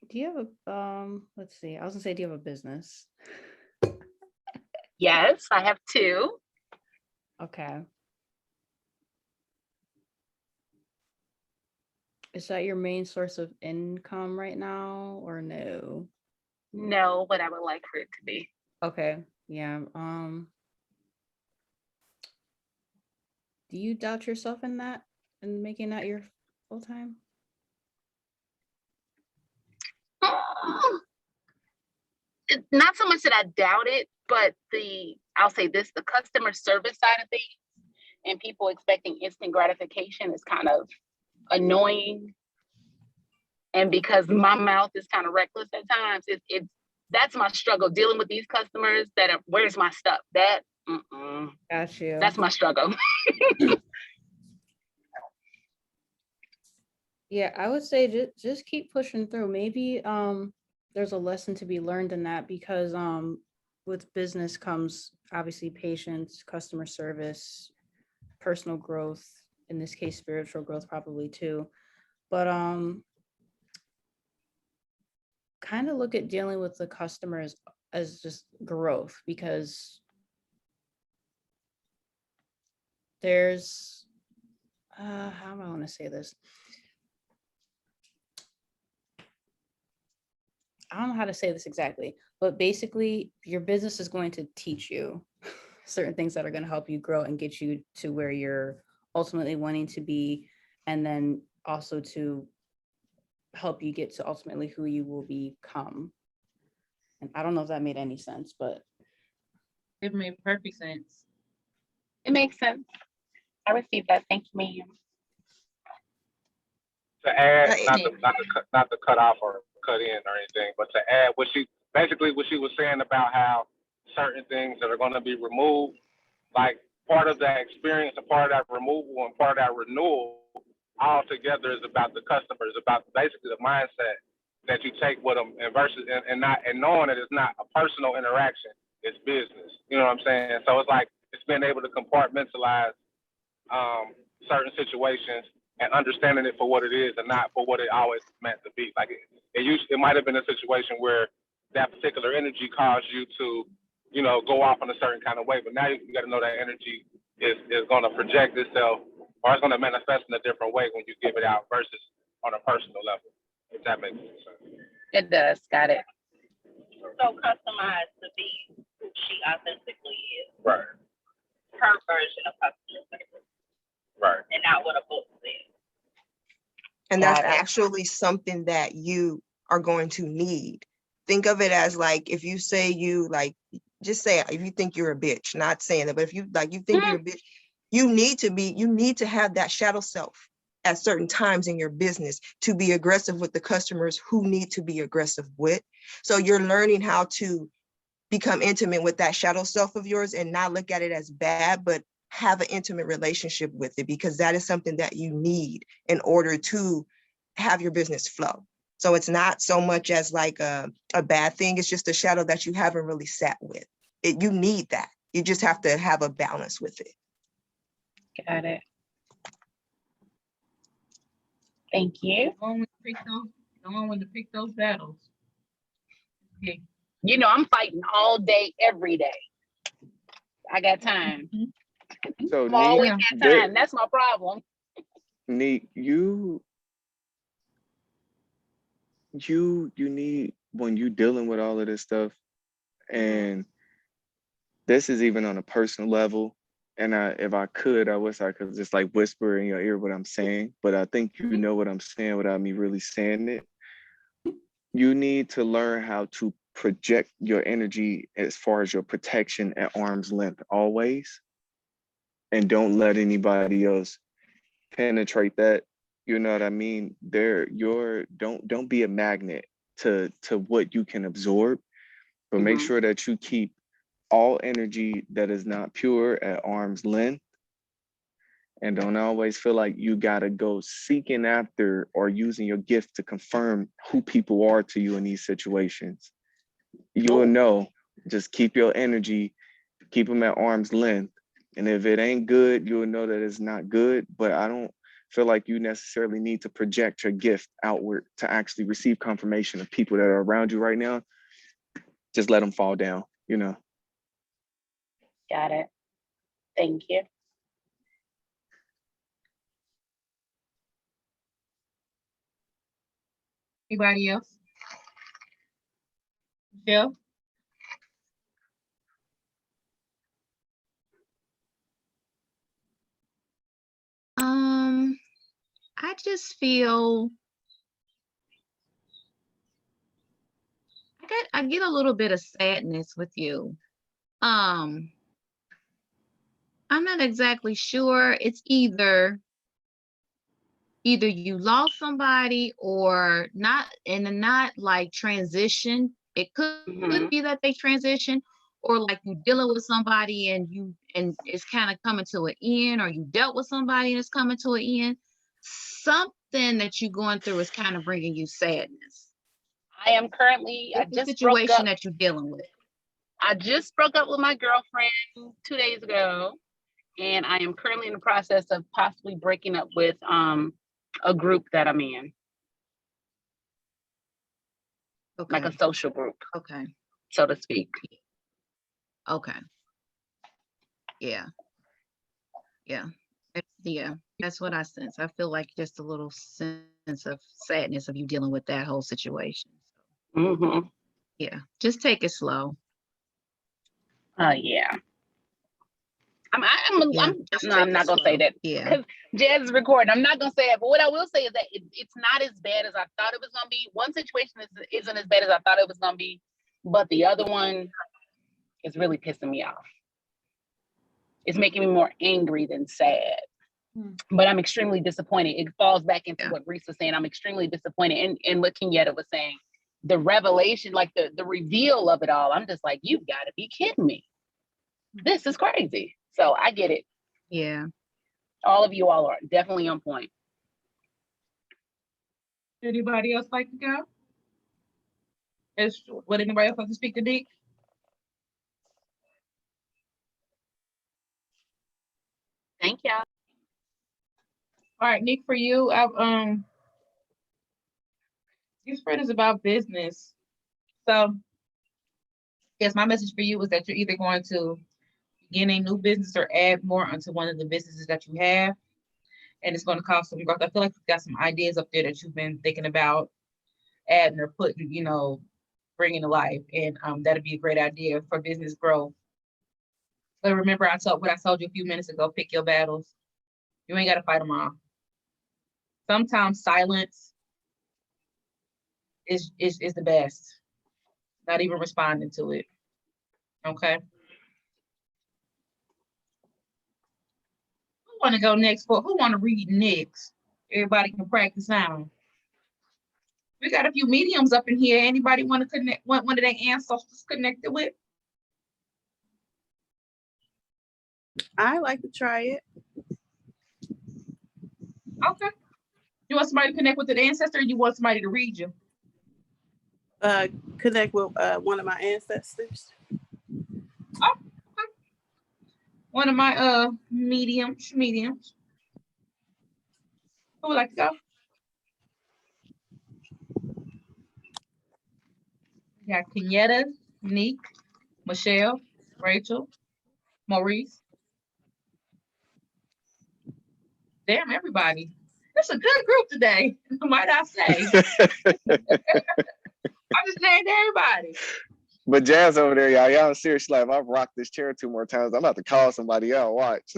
Do you have a let's see, I was gonna say, do you have a business? Yes, I have two. Okay. Is that your main source of income right now or no? No, but I would like for it to be. Okay, yeah. Do you doubt yourself in that and making that your full time? Not so much that I doubt it, but I'll say this, the customer service side of things and people expecting instant gratification is kind of annoying. And because my mouth is kind of reckless at times, that's my struggle dealing with these customers that are, where's my stuff? Got you. That's my struggle. Yeah, I would say just keep pushing through. Maybe there's a lesson to be learned in that, because with business comes obviously patience, customer service, personal growth, in this case spiritual growth probably too. But kind of look at dealing with the customers as just growth, because there's how do I want to say this? I don't know how to say this exactly, but basically your business is going to teach you certain things that are going to help you grow and get you to where you're ultimately wanting to be, and then also to help you get to ultimately who you will become. And I don't know if that made any sense, but It made perfect sense. It makes sense. I received that. Thank you, ma'am. To add, not to cut off or cut in or anything, but to add what she was saying about how certain things that are going to be removed, like part of that experience, a part of that removal, and part of that renewal, all together is about the customer, is about basically the mindset that you take with them, and versus and knowing that it's not a personal interaction, it's business. You know what I'm saying? So it's like it's being able to compartmentalize certain situations and understanding it for what it is and not for what it always meant to be. Like it might have been a situation where that particular energy caused you to, go off in a certain kind of way, but now you got to know that energy is going to project itself, or it's going to manifest in a different way when you give it out versus on a personal level, if that makes sense. It does. Got it. So customized to be who she authentically is. Right. Her version of customer service. Right. And not what a book says. And that's actually something that you are going to need. Think of it as like, if you say you like, just say, if you think you're a bitch, not saying that, but if you like, you think you're a bitch, you need to have that shadow self at certain times in your business to be aggressive with the customers who need to be aggressive with. So you're learning how to become intimate with that shadow self of yours and not look at it as bad, but have an intimate relationship with it, because that is something that you need in order to have your business flow. So it's not so much as like a bad thing. It's just a shadow that you haven't really sat with. You need that. You just have to have a balance with it. Got it. Thank you. Go on to pick those battles. Okay. I'm fighting all day, every day. I got time. So I'm always Neek, got time. That's my problem. Neek, you need, when you dealing with all of this stuff, and this is even on a personal level, and if I could, I wish I could just like whisper in your ear what I'm saying, but I think you know what I'm saying without me really saying it. You need to learn how to project your energy as far as your protection at arm's length always, and don't let anybody else penetrate that. You know what I mean? Don't be a magnet to what you can absorb, but make Mhm. sure that you keep all energy that is not pure at arm's length, and don't always feel like you gotta go seeking after or using your gift to confirm who people are to you in these situations. You'll know. Just keep your energy, keep them at arm's length. And if it ain't good, you'll know that it's not good. But I don't feel like you necessarily need to project your gift outward to actually receive confirmation of people that are around you right now. Just let them fall down, you know. Got it. Thank you. Anybody else? Michelle? I just feel I get a little bit of sadness with you. I'm not exactly sure. It's either you lost somebody or not, and not like transition. It could be that they transition, or like you dealing with somebody and it's kind of coming to an end, or you dealt with somebody and it's coming to an end. Something that you're going through is kind of bringing you sadness. I am currently, I It's the just broke situation up. that you're dealing with. I just broke up with my girlfriend 2 days ago, and I am currently in the process of possibly breaking up with a group that I'm in, like a Okay. social group, Okay. so to speak. Okay. Yeah. Yeah. Yeah. That's what I sense. I feel like just a little sense of sadness of you dealing with that whole situation. Mm-hmm. Yeah. Just take it slow. Yeah. I'm Just no, take I'm it not gonna say slow. that Yeah. because Jazz is recording. I'm not gonna say that, but what I will say is that it's not as bad as I thought it was gonna be. One situation isn't as bad as I thought it was gonna be, but the other one is really pissing me off. It's making me more angry than sad. But I'm extremely disappointed. It falls back into what Reese was saying. I'm extremely disappointed in what Kenyatta was saying. The revelation, like the reveal of it all, I'm just like, you've got to be kidding me. This is crazy. So I get it. Yeah. All of you all are definitely on point. Anybody else like to go? Would anybody else like to speak to Nick? Thank y'all. All right, Nick, for you, this spread is about business. So, yes, my message for you is that you're either going to begin a new business or add more onto one of the businesses that you have, and it's going to cost some growth. I feel like you've got some ideas up there that you've been thinking about adding or putting, bringing to life, and that'd be a great idea for business growth. But remember, what I told you a few minutes ago. Pick your battles. You ain't got to fight them all. Sometimes silence is the best. Not even responding to it. Okay. Who want to go next? Who want to read next? Everybody can practice now. We got a few mediums up in here. Anybody want to connect? Want one of their ancestors connected with? I like to try it. Okay. You want somebody to connect with an ancestor, or you want somebody to read you? Connect with one of my ancestors. Oh, okay. One of my mediums. Who would like to go? We got Kenyatta, Neek, Michelle, Rachel, Maurice. Damn, everybody. That's a good group today, might I say. I just named everybody. But Jazz over there, y'all I'm serious. Like, if I rock this chair 2 more times, I'm about to call somebody out. Watch.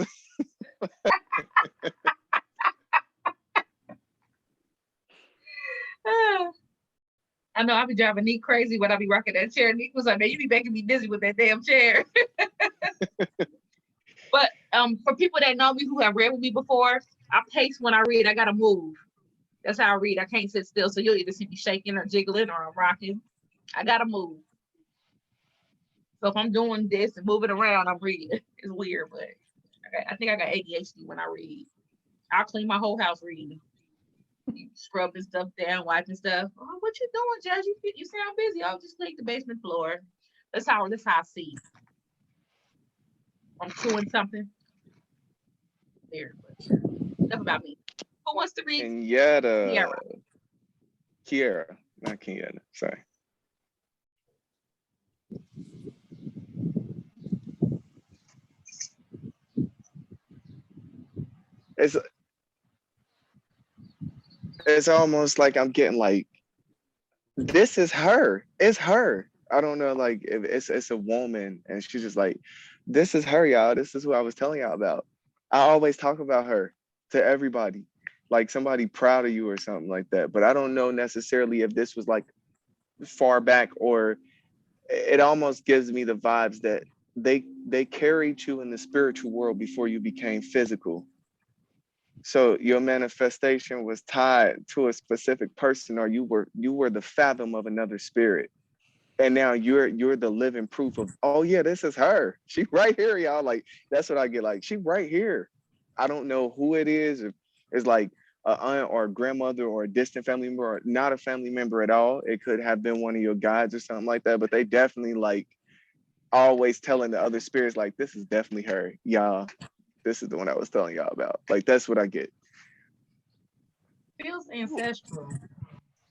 I know I be driving Neek crazy when I be rocking that chair. Neek was like, man, you be making me dizzy with that damn chair. But for people that know me who have read with me before, I pace when I read. I gotta move. That's how I read. I can't sit still. So you'll either see me shaking or jiggling or I'm rocking. I gotta move. So if I'm doing this and moving around, I'm reading. It's weird, but okay, I think I got ADHD when I read. I'll clean my whole house reading. Scrubbing stuff down, wiping stuff. Oh, what you doing, Judge? You sound busy. I'll just clean the basement floor. That's how I see. I'm chewing something. Weird, but enough about me. Who wants to read? Kiara, not Kenyatta. Sorry. It's almost like I'm getting like, this is her. It's her. I don't know, like if it's a woman and she's just like, this is her, y'all. This is who I was telling y'all about. I always talk about her to everybody, like somebody proud of you or something like that. But I don't know necessarily if this was like far back, or it almost gives me the vibes that they carried you in the spiritual world before you became physical. So your manifestation was tied to a specific person, or you were the fathom of another spirit. And now you're the living proof of, oh yeah, this is her. She right here, y'all. Like, that's what I get. Like, she right here. I don't know who it is. If it's like an aunt or a grandmother or a distant family member, or not a family member at all. It could have been one of your guides or something like that. But they definitely like always telling the other spirits, like, this is definitely her. Y'all, this is the one I was telling y'all about. Like, that's what I get. Feels ancestral.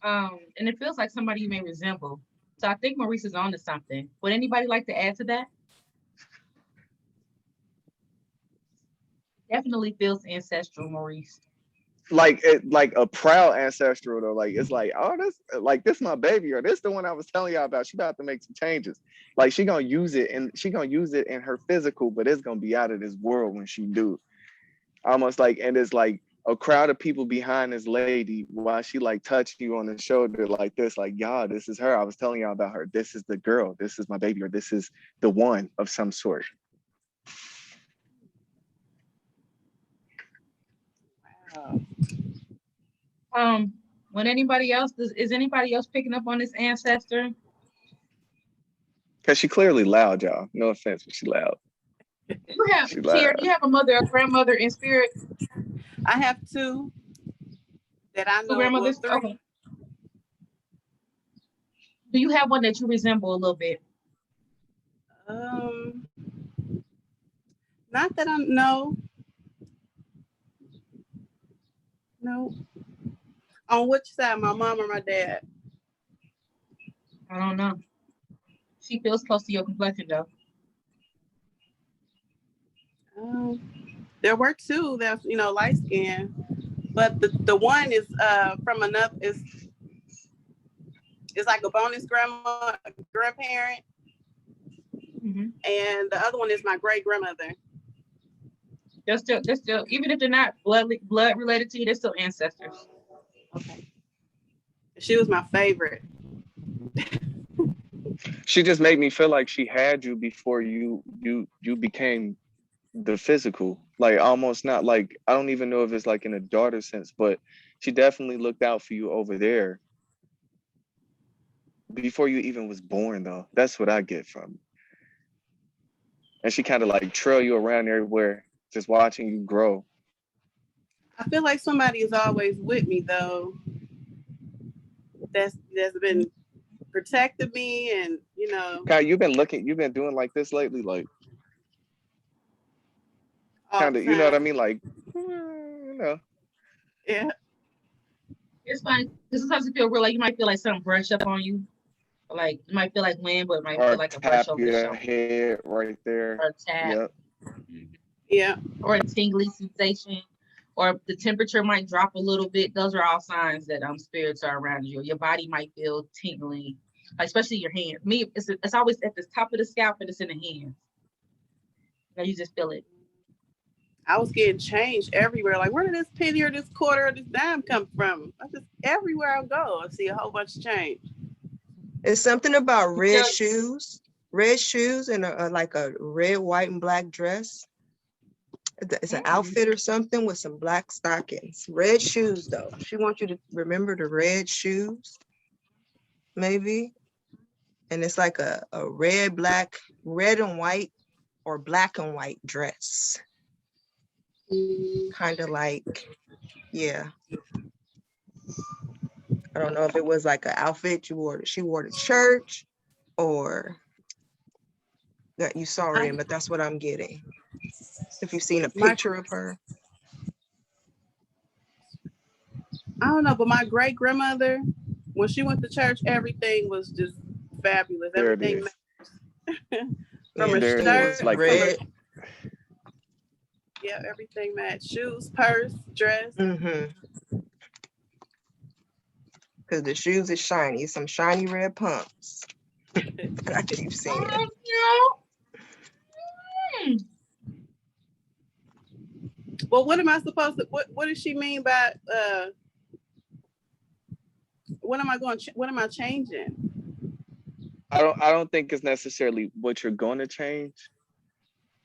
And it feels like somebody you may resemble. So I think Maurice is on to something. Would anybody like to add to that? Definitely feels ancestral, Maurice. Like a proud ancestral though. Like, it's like, oh, this my baby, or this the one I was telling y'all about. She about to make some changes. Like, she gonna use it in her physical, but it's gonna be out of this world when she do. Almost like, and it's like a crowd of people behind this lady while she like touching you on the shoulder like this, like, y'all, this is her. I was telling y'all about her. This is the girl. This is my baby, or this is the one of some sort. When anybody else is anybody else picking up on this ancestor? Cause she clearly loud, y'all. No offense, but she loud. You have here, do you have a mother or grandmother in spirit? I have 2 that I know. Grandmothers? 3. Okay. Do you have one that you resemble a little bit? Not that I'm no. On which side, my mom or my dad? I don't know. She feels close to your complexion though. There were 2 that light skin, but the one is from another is like a bonus grandparent, and the other one is my great grandmother. They're still even if they're not blood related to you, they're still ancestors. Okay. She was my favorite. She just made me feel like she had you before you became the physical. Like, almost not like, I don't even know if it's like in a daughter sense, but she definitely looked out for you over there before you even was born though. That's what I get from it. And she kind of like trail you around everywhere, just watching you grow. I feel like somebody is always with me though. That's been protecting me, and Kai, you've been doing like this lately, like kind of, you know what I mean? Like, Yeah. It's fine because sometimes it feel real, like you might feel like something brush up on you. Like you might feel like wind, but it might feel like a brush over your shoulder. Head right there. Or a tap. Yep. Yeah. Or a tingly sensation. Or the temperature might drop a little bit. Those are all signs that spirits are around you. Your body might feel tingling like especially your hands. Me, it's always at the top of the scalp and it's in the hands. Now you just feel it. I was getting changed everywhere. Like, where did this penny or this quarter or this dime come from? I just everywhere I go, I see a whole bunch of change. It's something about red Yeah. shoes and like a red, white, and black dress. It's an outfit or something with some black stockings. Red shoes, though. She wants you to remember the red shoes, maybe. And it's like a red and white or black and white dress. Kind of like, yeah. I don't know if it was like an outfit she wore to church or that you saw her in, but that's what I'm getting. If you've seen a picture of her. I don't know, but my great grandmother, when she went to church, everything was just fabulous. There it Everything is. from Yeah, a there it shirt, is, like red. yeah, everything matched. Shoes, purse, dress. Mm-hmm. Because the shoes is shiny, some shiny red pumps. I keep seeing. Well, what am I supposed to? What does she mean by? What am I changing? I don't think it's necessarily what you're going to change.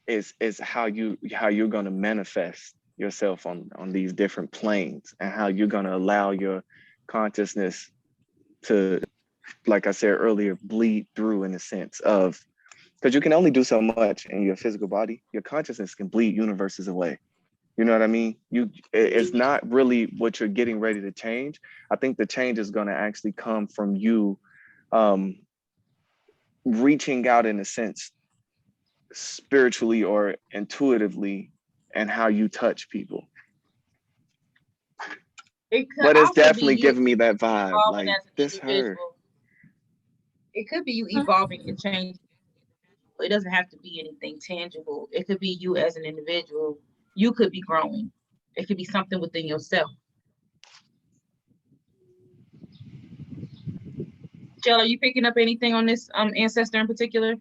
Is how you're going to manifest yourself on these different planes, and how you're going to allow your consciousness to, like I said earlier, bleed through in the sense of, because you can only do so much in your physical body. Your consciousness can bleed universes away. You know what I mean? It's not really what you're getting ready to change. I think the change is going to actually come from you reaching out, in a sense, spiritually or intuitively, and how you touch people. But it's definitely giving me that vibe. Like, this her. It could be you evolving and changing. It doesn't have to be anything tangible. It could be you as an individual. You could be growing. It could be something within yourself. Jill, are you picking up anything on this ancestor in particular?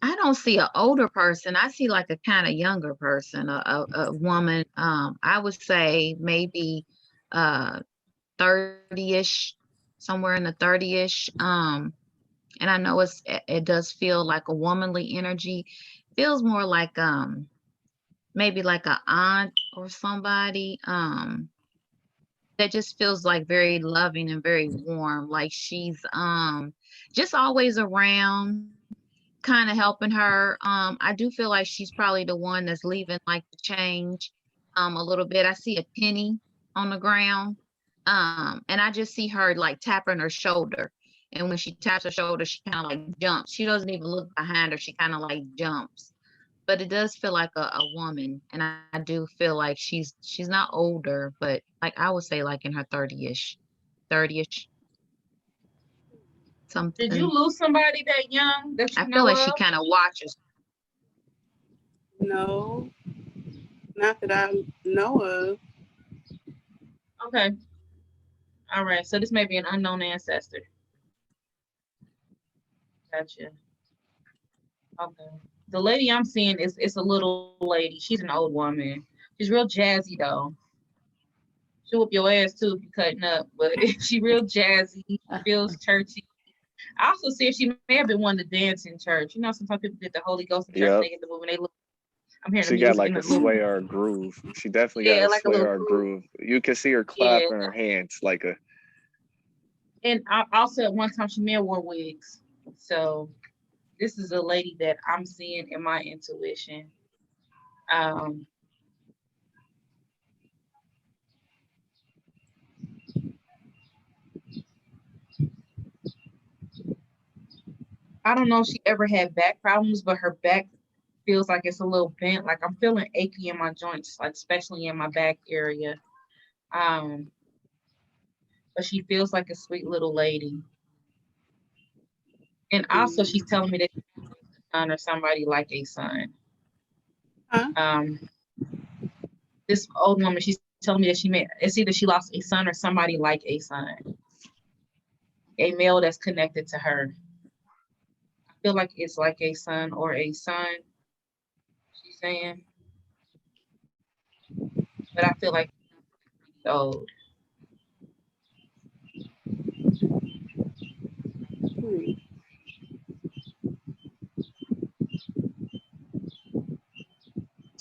I don't see an older person. I see like a kind of younger person, a woman. I would say maybe 30-ish, somewhere in the 30-ish. And I know it does feel like a womanly energy. Feels more like maybe like an aunt or somebody that just feels like very loving and very warm. Like she's just always around, kind of helping her. I do feel like she's probably the one that's leaving like the change a little bit. I see a penny on the ground. And I just see her like tapping her shoulder. And when she taps her shoulder, she kind of like jumps. She doesn't even look behind her. She kind of like jumps. But it does feel like a woman. And I do feel like she's not older, but like I would say like in her 30-ish. Something. Did you lose somebody that young that you I feel know like she of? kind of watches. No, not that I know of. Okay. All right. So this may be an unknown ancestor. Gotcha. Okay. The lady I'm seeing is a little lady. She's an old woman. She's real jazzy though. She'll whoop your ass too if you're cutting up, but she real jazzy, feels churchy. I also see if she may have been one to dance in church. You know, sometimes people get the Holy Ghost in church and they get the move and they look. I'm hearing She the got music like in a the loop. sway or a groove. She definitely Yeah, got a like a sway little or a groove. You can see her clapping her hands like a. And I also at one time she may have wore wigs. So this is a lady that I'm seeing in my intuition. I don't know if she ever had back problems, but her back feels like it's a little bent. Like I'm feeling achy in my joints, like especially in my back area. But she feels like a sweet little lady. And also she's telling me that son or somebody like a son. Huh? This old woman, she's telling me that it's either she lost a son or somebody like a son, a male that's connected to her. I feel like it's like a son or a son, she's saying, but I feel like it's old.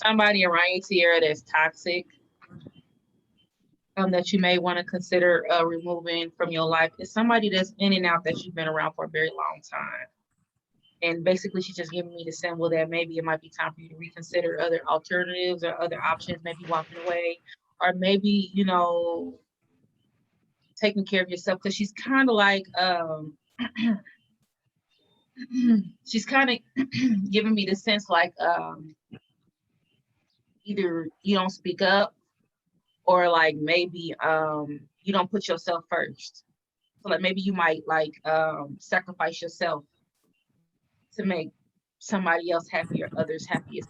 Somebody around you, Tierra, that's toxic, that you may want to consider removing from your life. Is somebody that's in and out that you've been around for a very long time. And basically, she's just giving me the symbol that maybe it might be time for you to reconsider other alternatives or other options, maybe walking away, or maybe, you know, taking care of yourself. Because she's kind of like, she's kind of giving me the sense like either you don't speak up, or like maybe you don't put yourself first. So like maybe you might like sacrifice yourself to make somebody else happy or others happy.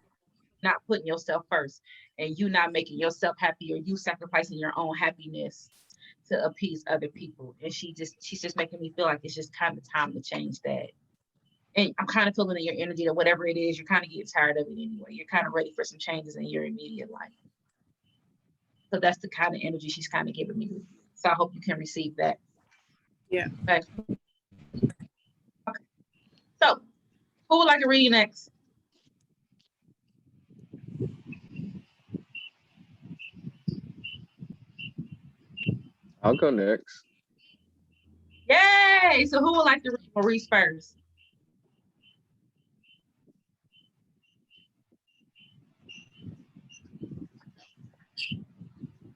Not putting yourself first, and you not making yourself happy, or you sacrificing your own happiness to appease other people. And she's just making me feel like it's just kind of time to change that. And I'm kind of feeling in your energy that whatever it is, you're kind of getting tired of it anyway. You're kind of ready for some changes in your immediate life. So that's the kind of energy she's kind of giving me. So I hope you can receive that. Yeah. Okay. So who would like to read next? I'll go next. Yay! So who would like to read Maurice first?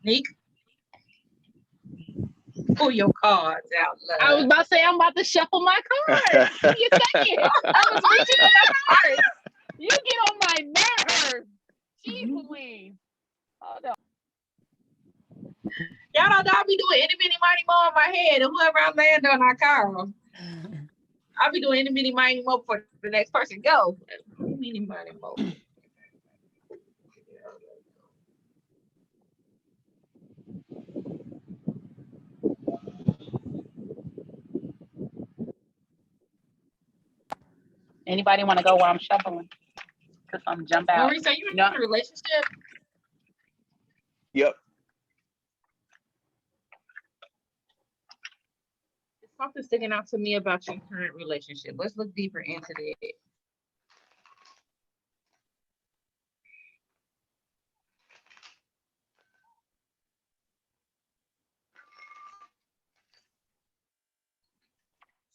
Nick? Pull your cards out, love. I was about to say, I'm about to shuffle my cards. What you saying? I was reaching for my cards. You get on my nerves. Jeez Louise. Hold on. Y'all don't know I be doing any bitty mighty mo in my head, and whoever I land on, I call. I'll be doing any bitty mighty mo for the next person. Go. Any mighty mo. Anybody want to go while I'm shuffling? Because I'm jump out. Maurice, are you in a relationship? Yep. There's something sticking out to me about your current relationship. Let's look deeper into it.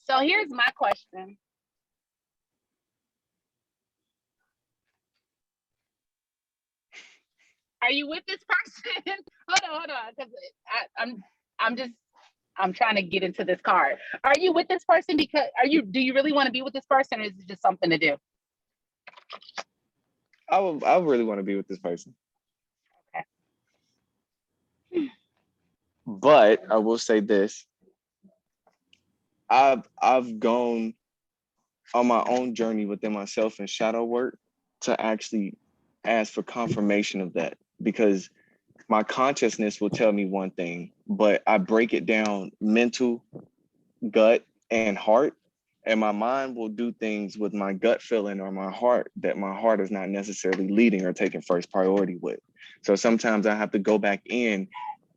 So here's my question. Are you with this person? hold on, because I'm trying to get into this card. Are you with this person because do you really want to be with this person, or is it just something to do? I really want to be with this person. Okay. But I will say this. I've gone on my own journey within myself in shadow work to actually ask for confirmation of that, because my consciousness will tell me one thing, but I break it down mental, gut, and heart, and my mind will do things with my gut feeling or my heart that my heart is not necessarily leading or taking first priority with. So sometimes I have to go back in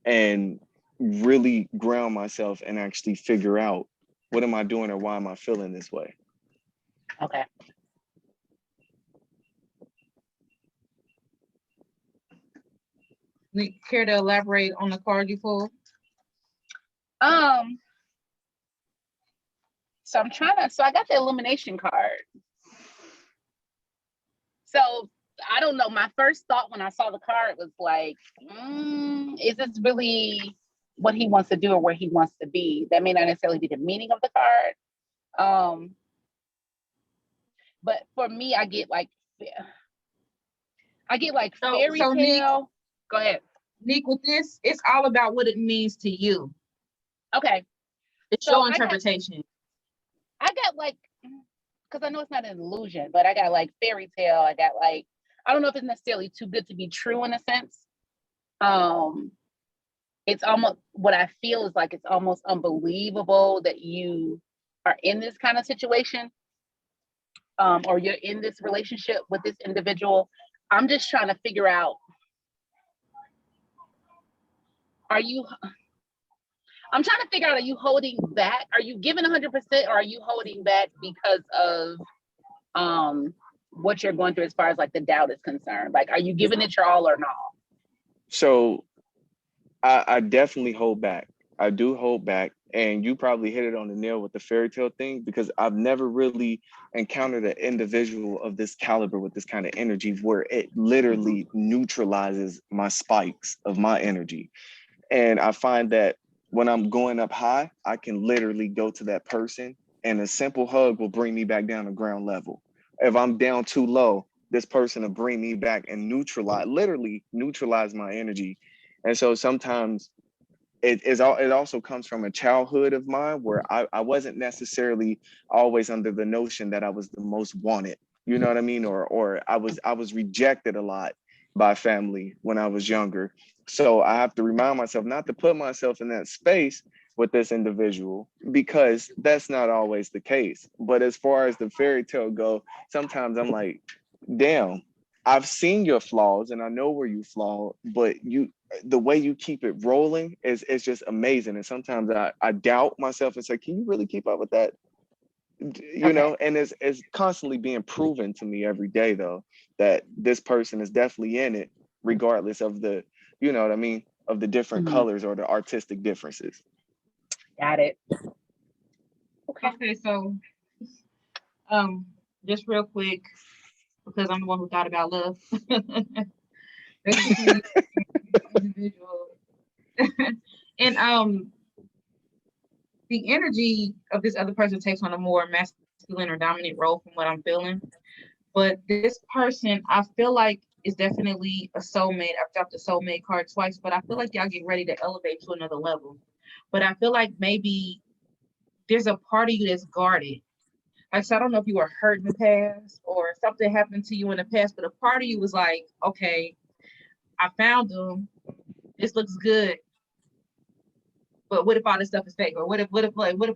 and really ground myself and actually figure out, what am I doing or why am I feeling this way? Okay. Nick, care to elaborate on the card you pulled? So I'm so I got the illumination card. So I don't know. My first thought when I saw the card was like, is this really what he wants to do or where he wants to be? That may not necessarily be the meaning of the card. But for me, I get like fairy tale. Nick, go ahead. Nick, with this, it's all about what it means to you. Okay. It's your interpretation. I got like, because I know it's not an illusion, but I got like fairy tale. I got like, I don't know if it's necessarily too good to be true in a sense. It's almost, what I feel is like it's almost unbelievable that you are in this kind of situation, or you're in this relationship with this individual. I'm just trying to figure out, are you holding back? Are you giving 100%, or are you holding back because of what you're going through as far as like the doubt is concerned? Like, are you giving it your all or not? So I definitely hold back. I do hold back. And you probably hit it on the nail with the fairy tale thing, because I've never really encountered an individual of this caliber with this kind of energy where it literally neutralizes my spikes of my energy. And I find that when I'm going up high, I can literally go to that person and a simple hug will bring me back down to ground level. If I'm down too low, this person will bring me back and literally neutralize my energy. And so sometimes it also comes from a childhood of mine where I wasn't necessarily always under the notion that I was the most wanted, you know what I mean? Or I was rejected a lot by family when I was younger. So I have to remind myself not to put myself in that space with this individual, because that's not always the case. But as far as the fairy tale go, sometimes I'm like, damn, I've seen your flaws and I know where you flaw, but the way you keep it rolling is just amazing. And sometimes I doubt myself and say, can you really keep up with that? You know, and it's constantly being proven to me every day though, that this person is definitely in it, regardless of the, you know what I mean, of the different colors or the artistic differences. Got it. Okay, so just real quick, because I'm the one who thought about love. Individual. And the energy of this other person takes on a more masculine or dominant role from what I'm feeling. But this person, I feel like, is definitely a soulmate. I've dropped the soulmate card twice, but I feel like y'all get ready to elevate to another level. But I feel like maybe there's a part of you that's guarded. Like, so I don't know if you were hurt in the past or something happened to you in the past, but a part of you was like, okay, I found him. This looks good. But what if all this stuff is fake? Or what if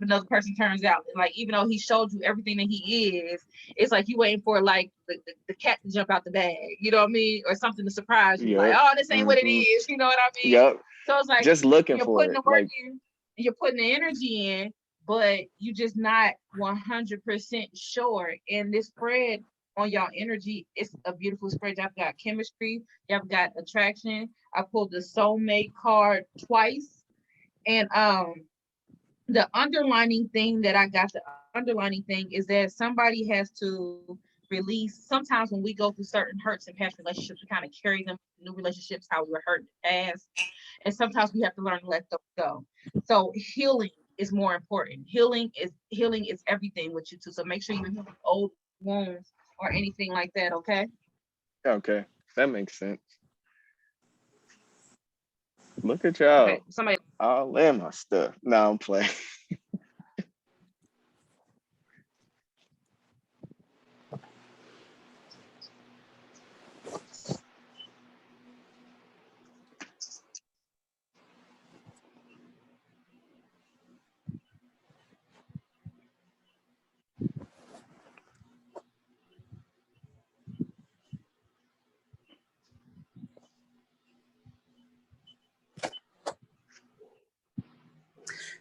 another person turns out, like, even though he showed you everything that he is, it's like you waiting for like the cat to jump out the bag, you know what I mean? Or something to surprise you. Like, oh, this ain't what it is, you know what I mean? Yep. So it's like just looking you're for putting it. the work in, you're putting the energy in, but you just not 100% sure. And this spread on y'all energy, it's a beautiful spread. Y'all got chemistry, y'all got attraction. I pulled the soulmate card twice. And the underlining thing is that somebody has to release. Sometimes when we go through certain hurts and past relationships, we kind of carry them to new relationships, how we were hurt in the past. And sometimes we have to learn to let those go. So healing is more important. Healing is everything with you too. So make sure you heal old wounds or anything like that, okay? Okay, that makes sense. Look at y'all. Okay, somebody. All in my stuff. No, I'm playing.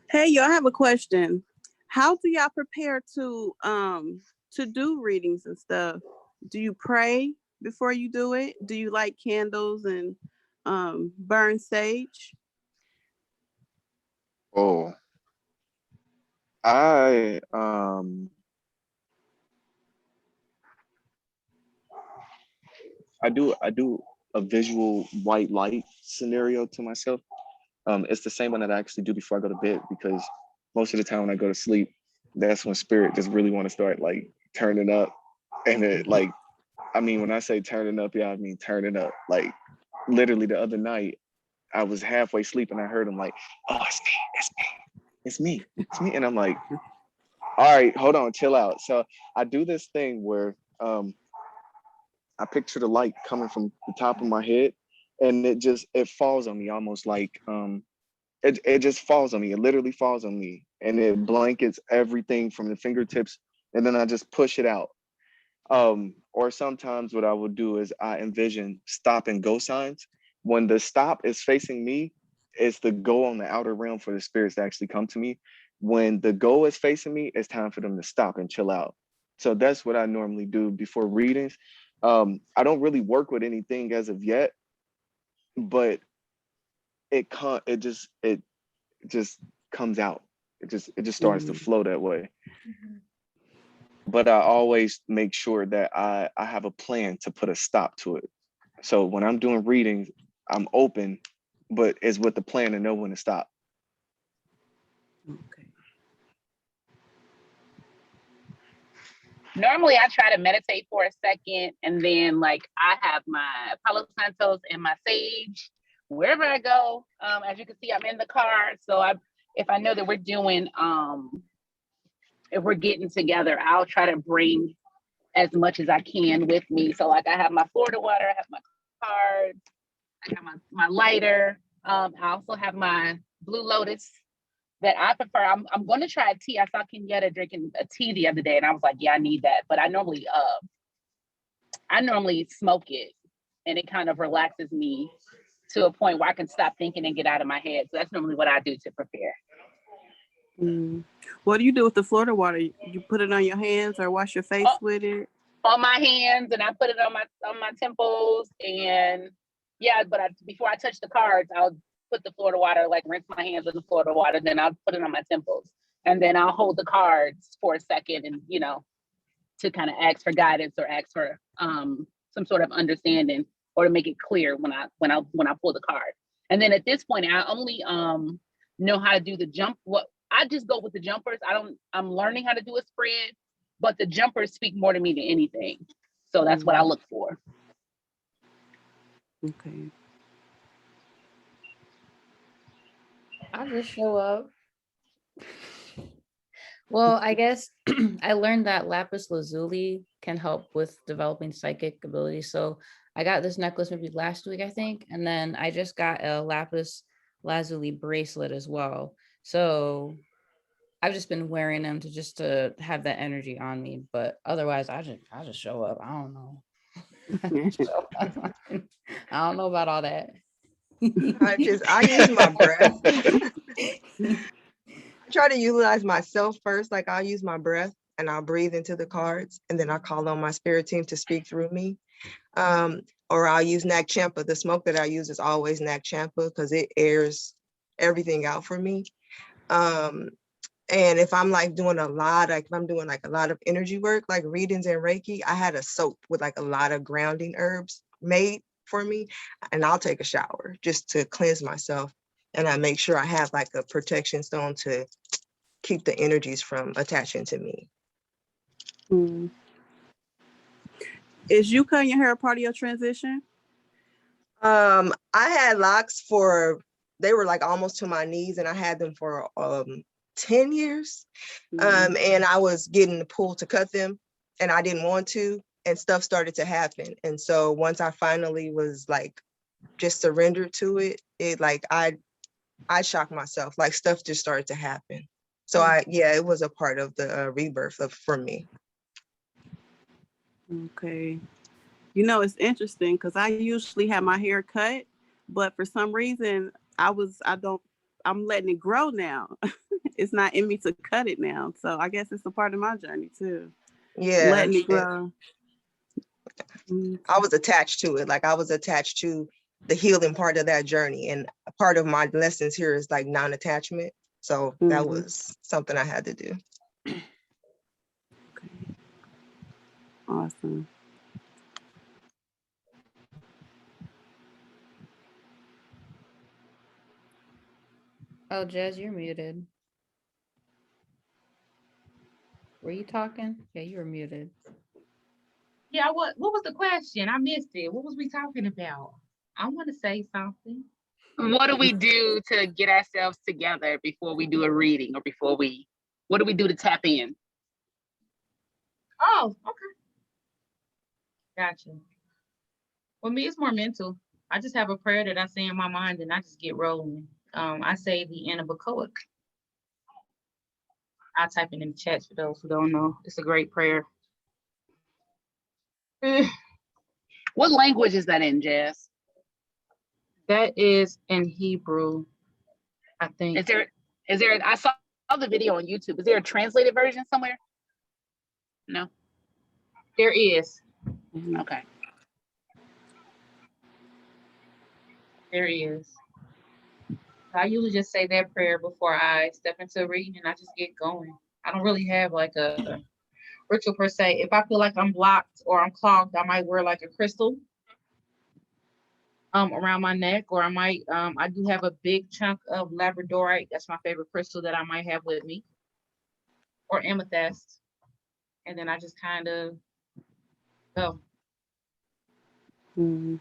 Hey, y'all, I have a question. How do y'all prepare to do readings and stuff? Do you pray before you do it? Do you light candles and burn sage? Oh, I do a visual white light scenario to myself. It's the same one that I actually do before I go to bed, because most of the time when I go to sleep, that's when spirit just really want to start like turning up. And it like, I mean, when I say turning up, yeah, I mean turning up. Like literally the other night, I was halfway asleep and I heard him like, oh, it's me. And I'm like, all right, hold on, chill out. So I do this thing where I picture the light coming from the top of my head, and it falls on me almost like it just falls on me. It literally falls on me, and it blankets everything from the fingertips, and then I just push it out. Or sometimes what I will do is I envision stop and go signs. When the stop is facing me, it's the go on the outer realm for the spirits to actually come to me. When the go is facing me, it's time for them to stop and chill out. So that's what I normally do before readings. I don't really work with anything as of yet, but it just comes out. It just starts to flow that way. But I always make sure that I have a plan to put a stop to it. So when I'm doing readings, I'm open, but it's with the plan to know when to stop. Okay. Normally I try to meditate for a second, and then like I have my Palo Santos and my sage wherever I go. As you can see, I'm in the car. So if I know that we're doing if we're getting together, I'll try to bring as much as I can with me. So like I have my Florida water, I have my cards, I have my lighter. I also have my Blue Lotus that I prefer. I'm going to try a tea. I saw Kenyatta drinking a tea the other day, and I was like, yeah, I need that. But I normally smoke it, and it kind of relaxes me to a point where I can stop thinking and get out of my head. So that's normally what I do to prepare. What do you do with the Florida water? You put it on your hands or wash your face with it? On my hands, and I put it on my temples, and yeah. But before I touch the cards, I'll put the Florida water, like rinse my hands in the Florida water, then I'll put it on my temples, and then I'll hold the cards for a second, and to kind of ask for guidance or ask for some sort of understanding, or to make it clear when I pull the card. And then at this point, I only know how to do the jump. I just go with the jumpers. I'm learning how to do a spread, but the jumpers speak more to me than anything. So that's what I look for. Okay. I'll just show up. Well, I guess I learned that lapis lazuli can help with developing psychic abilities. So I got this necklace maybe last week, I think, and then I just got a lapis lazuli bracelet as well. So I've just been wearing them to have that energy on me. But otherwise, I just show up. I don't know. I don't know about all that. I use my breath. I try to utilize myself first. Like I'll use my breath and I'll breathe into the cards, and then I call on my spirit team to speak through me. Or I'll use Nag Champa. The smoke that I use is always Nag Champa because it airs everything out for me. And if I'm like doing a lot, like if I'm doing like a lot of energy work, like readings and Reiki, I had a soap with like a lot of grounding herbs made for me, and I'll take a shower just to cleanse myself. And I make sure I have like a protection stone to keep the energies from attaching to me. Is you cutting your hair a part of your transition? I had locks they were like almost to my knees, and I had them for 10 years. And I was getting the pull to cut them, and I didn't want to, and stuff started to happen. And so once I finally was like just surrendered to it, I shocked myself, like stuff just started to happen. So it was a part of the rebirth for me. Okay. It's interesting because I usually have my hair cut, but for some reason I'm letting it grow now. It's not in me to cut it now. So I guess it's a part of my journey too. Yeah. Letting it grow. I was attached to it. Like I was attached to the healing part of that journey. And a part of my lessons here is like non-attachment. So that was something I had to do. Okay. Awesome. Oh, Jazz, you're muted. Were you talking? Yeah, you were muted. Yeah, what was the question? I missed it. What was we talking about? I want to say something. What do we do to get ourselves together before we do a reading, or what do we do to tap in? Oh, okay. Gotcha. Well, me, it's more mental. I just have a prayer that I say in my mind and I just get rolling. I say the Anabacoic. I'll type it in the chat for those who don't know. It's a great prayer. What language is that in, Jazz? That is in Hebrew, I think. Is there, I saw the video on YouTube. Is there a translated version somewhere? No. There is. Okay. There is. I usually just say that prayer before I step into a reading and I just get going. I don't really have like a ritual per se. If I feel like I'm blocked or I'm clogged, I might wear like a crystal around my neck, or I might I do have a big chunk of labradorite. That's my favorite crystal that I might have with me, or amethyst. And then I just kind of go. Mhm.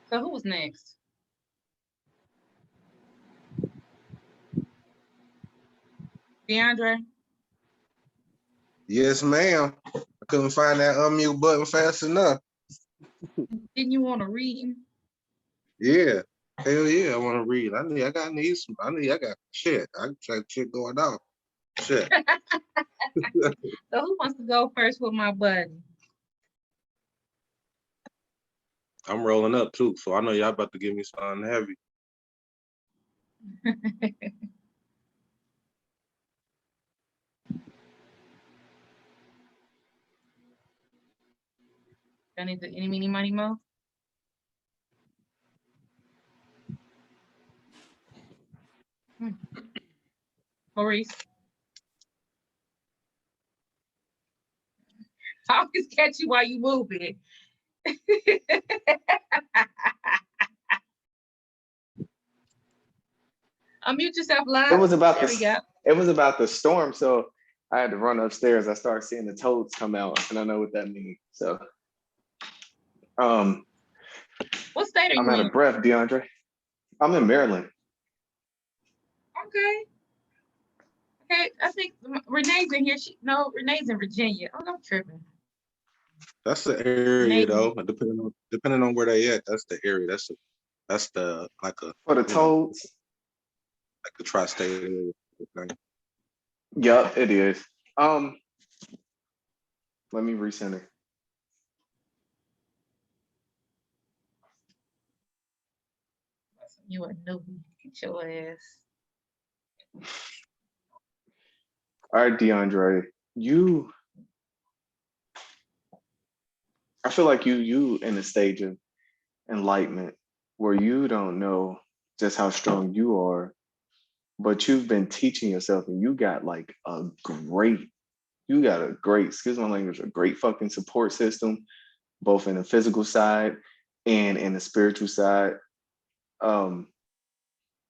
So who was next? DeAndre? Yes, ma'am. I couldn't find that unmute button fast enough. Didn't you want to read? Yeah. Hell yeah, I want to read. I got shit. I got shit going on. Shit. So who wants to go first with my buddy? I'm rolling up too, so I know y'all about to give me something heavy. I need the any, meeny, money, mo. Maurice. I always catch you while you move it. Unmute yourself live. It was about There we go. it was about the storm, so I had to run upstairs. I started seeing the toads come out, and I know what that means. So, What state are I'm you out in? of breath, DeAndre. I'm in Maryland. Okay. Okay, I think Renee's in here. Renee's in Virginia. Oh, I'm tripping. That's the area Maybe. though. Depending on where they at, that's the area. That's the like a For the toads. Like a tri-state area. Yup, it is. Let me recenter. You a newbie. Get your ass. All right, DeAndre, I feel like you in a stage of enlightenment where you don't know just how strong you are, but you've been teaching yourself, and you got a great, excuse my language, a great fucking support system, both in the physical side and in the spiritual side. No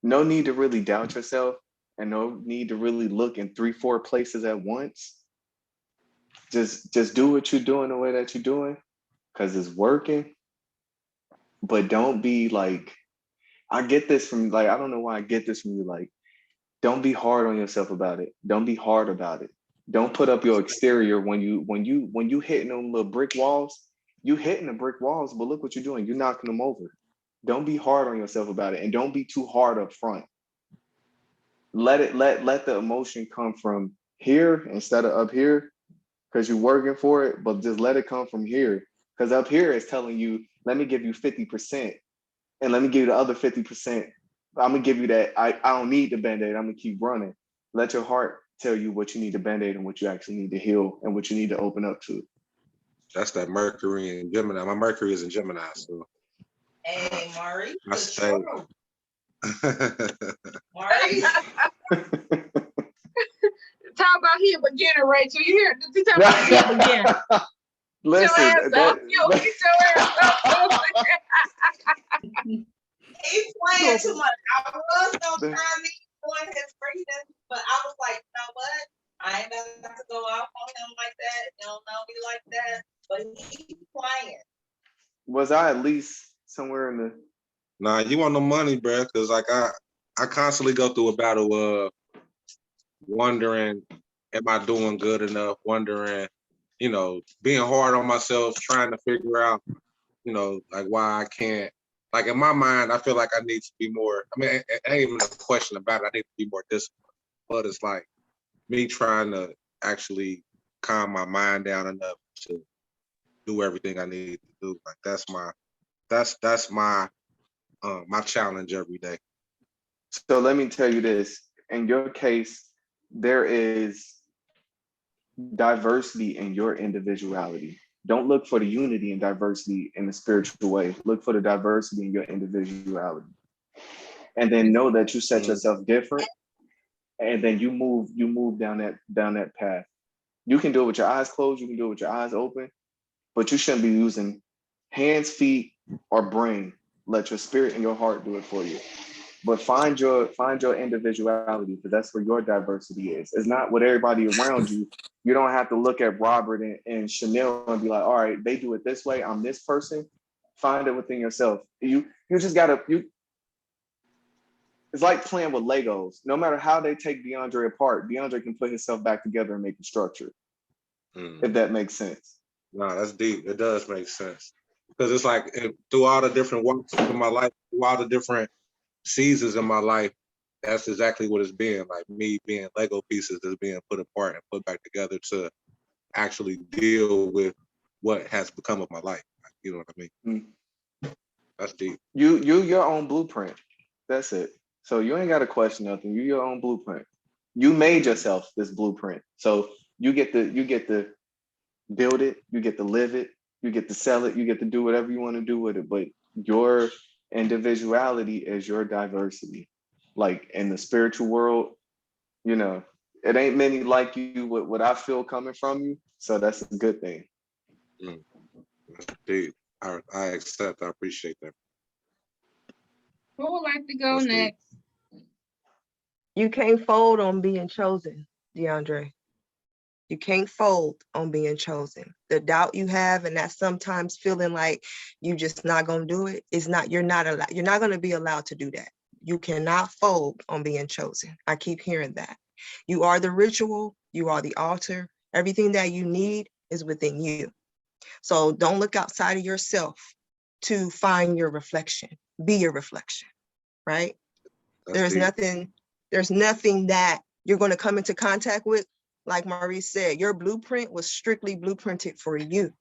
need to really doubt yourself, and no need to really look in 3-4 places at once. Just do what you're doing the way that you're doing, because it's working. But don't be like, I get this from I don't know why I get this from you. Don't be hard on yourself about it. Don't be hard about it. Don't put up your exterior when you hitting them little brick walls. You hitting the brick walls, but look what you're doing. You're knocking them over. Don't be hard on yourself about it, and don't be too hard up front. Let the emotion come from here instead of up here, because you're working for it. But just let it come from here, because up here is telling you, let me give you 50%, and let me give you the other 50%. I'm gonna give you that. I don't need the Band-Aid. I'm gonna keep running. Let your heart tell you what you need to Band-Aid and what you actually need to heal and what you need to open up to. That's that Mercury in Gemini. My Mercury is in Gemini, so. Hey, Maurice. I say. Maurice. Talk about he a beginner, Rachel. You hear? He talk about he a beginner. Listen, He's playing too much. I was gonna try me doing his reading, but I was like, you know what? I ain't gonna have to go off on him like that. He don't know me like that. But he's playing. Was I at least somewhere in the? Nah, you want no money, bro? Because I constantly go through a battle of wondering, am I doing good enough? Wondering, you know, being hard on myself, trying to figure out, you know, like why I can't. Like in my mind, I feel like I need to be more. I mean, it ain't even a question about it. I need to be more disciplined. But it's like me trying to actually calm my mind down enough to do everything I need to do. Like that's my my challenge every day. So let me tell you this. In your case, there is diversity in your individuality. Don't look for the unity and diversity in the spiritual way. Look for the diversity in your individuality. And then know that you set yourself different, and then you move down that path. You can do it with your eyes closed, you can do it with your eyes open, but you shouldn't be using hands, feet, or brain. Let your spirit and your heart do it for you. But find your individuality, because that's where your diversity is. It's not what everybody around you. You don't have to look at Robert and Chanel and be like, all right, they do it this way, I'm this person. Find it within yourself. You just gotta, it's like playing with Legos. No matter how they take DeAndre apart, DeAndre can put himself back together and make a structure. If that makes sense. No, that's deep. It does make sense. Because it's like through all the different walks of my life, through all the different seasons in my life, that's exactly what it's been. Like me being Lego pieces that's being put apart and put back together to actually deal with what has become of my life. You know what I mean? That's deep. You your own blueprint. That's it. So you ain't got to question nothing. You your own blueprint. You made yourself this blueprint. So you get to build it, you get to live it, you get to sell it, you get to do whatever you want to do with it. But your individuality is your diversity. Like in the spiritual world, you know, it ain't many like you with what I feel coming from you. So that's a good thing. That's deep. I accept. I appreciate that. Who would like to go next? You can't fold on being chosen, DeAndre. You can't fold on being chosen. The doubt you have and that sometimes feeling like you just not gonna do it is not, you're not gonna be allowed to do that. You cannot fold on being chosen. I keep hearing that. You are the ritual, you are the altar. Everything that you need is within you. So don't look outside of yourself to find your reflection. Be your reflection, right? There's nothing that you're going to come into contact with. Like Maurice said, your blueprint was strictly blueprinted for you.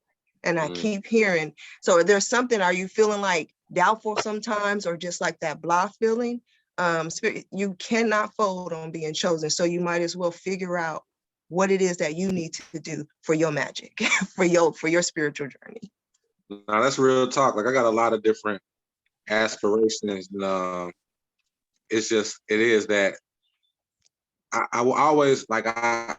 And I keep hearing, so there's something, are you feeling like doubtful sometimes or just like that blah feeling? Spirit, you cannot fold on being chosen. So you might as well figure out what it is that you need to do for your magic, for your spiritual journey. Now that's real talk. Like I got a lot of different aspirations. It's just, it is that I will always like I